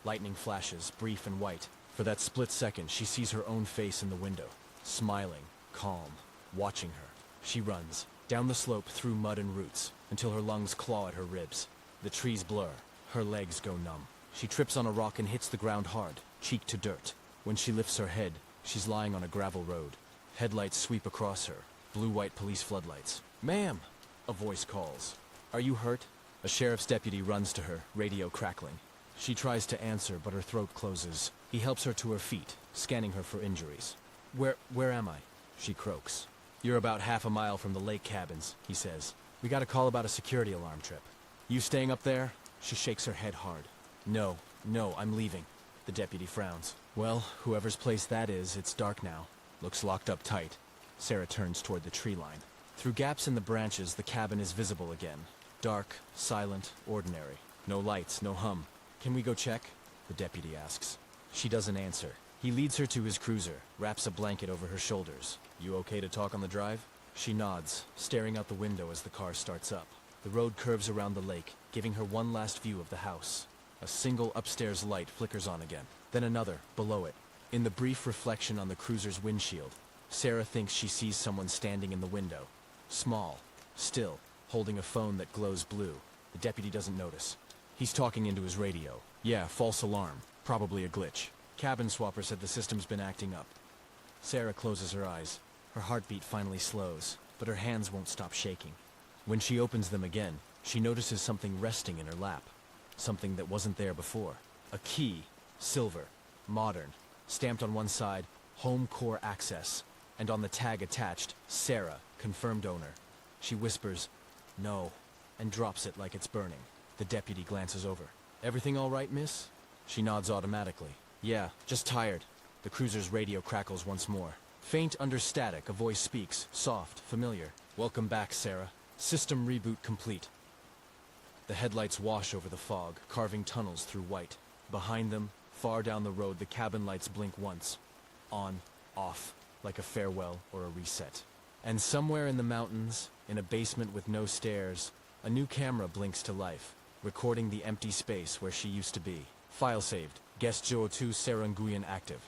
Lightning flashes, brief and white. For that split second, she sees her own face in the window. Smiling, calm, watching her. She runs, down the slope through mud and roots, until her lungs claw at her ribs. The trees blur. Her legs go numb. She trips on a rock and hits the ground hard, cheek to dirt. When she lifts her head, she's lying on a gravel road. Headlights sweep across her, blue-white police floodlights. "Ma'am!" A voice calls. "Are you hurt?" A sheriff's deputy runs to her, radio crackling. She tries to answer, but her throat closes. He helps her to her feet, scanning her for injuries. Where am I?" She croaks. "You're about half a mile from the lake cabins," he says. "We got a call about a security alarm trip." "You staying up there?" She shakes her head hard. No, I'm leaving." The deputy frowns. "Well, whoever's place that is, it's dark now. Looks locked up tight." Sarah turns toward the tree line. Through gaps in the branches, the cabin is visible again. Dark, silent, ordinary. No lights, no hum. "Can we go check?" the deputy asks. She doesn't answer. He leads her to his cruiser, wraps a blanket over her shoulders. "You okay to talk on the drive?" She nods, staring out the window as the car starts up. The road curves around the lake, giving her one last view of the house. A single upstairs light flickers on again, then another, below it. In the brief reflection on the cruiser's windshield, Sarah thinks she sees someone standing in the window. Small, still, holding a phone that glows blue. The deputy doesn't notice. He's talking into his radio. "Yeah, false alarm. Probably a glitch. Cabin swapper said the system's been acting up." Sarah closes her eyes. Her heartbeat finally slows, but her hands won't stop shaking. When she opens them again, she notices something resting in her lap. Something that wasn't there before. A key, silver, modern, stamped on one side, Home Core Access, and on the tag attached, Sarah, confirmed owner. She whispers, "No," and drops it like it's burning. The deputy glances over. "Everything all right, miss?" She nods automatically. "Yeah, just tired." The cruiser's radio crackles once more. Faint under static, a voice speaks, soft, familiar. "Welcome back, Sarah. System reboot complete." The headlights wash over the fog, carving tunnels through white. Behind them, far down the road, the cabin lights blink once. on, off, like a farewell or a reset. And somewhere in the mountains, in a basement with no stairs, a new camera blinks to life, recording the empty space where she used to be. File saved. Guest Jo 2 Seranguyan active.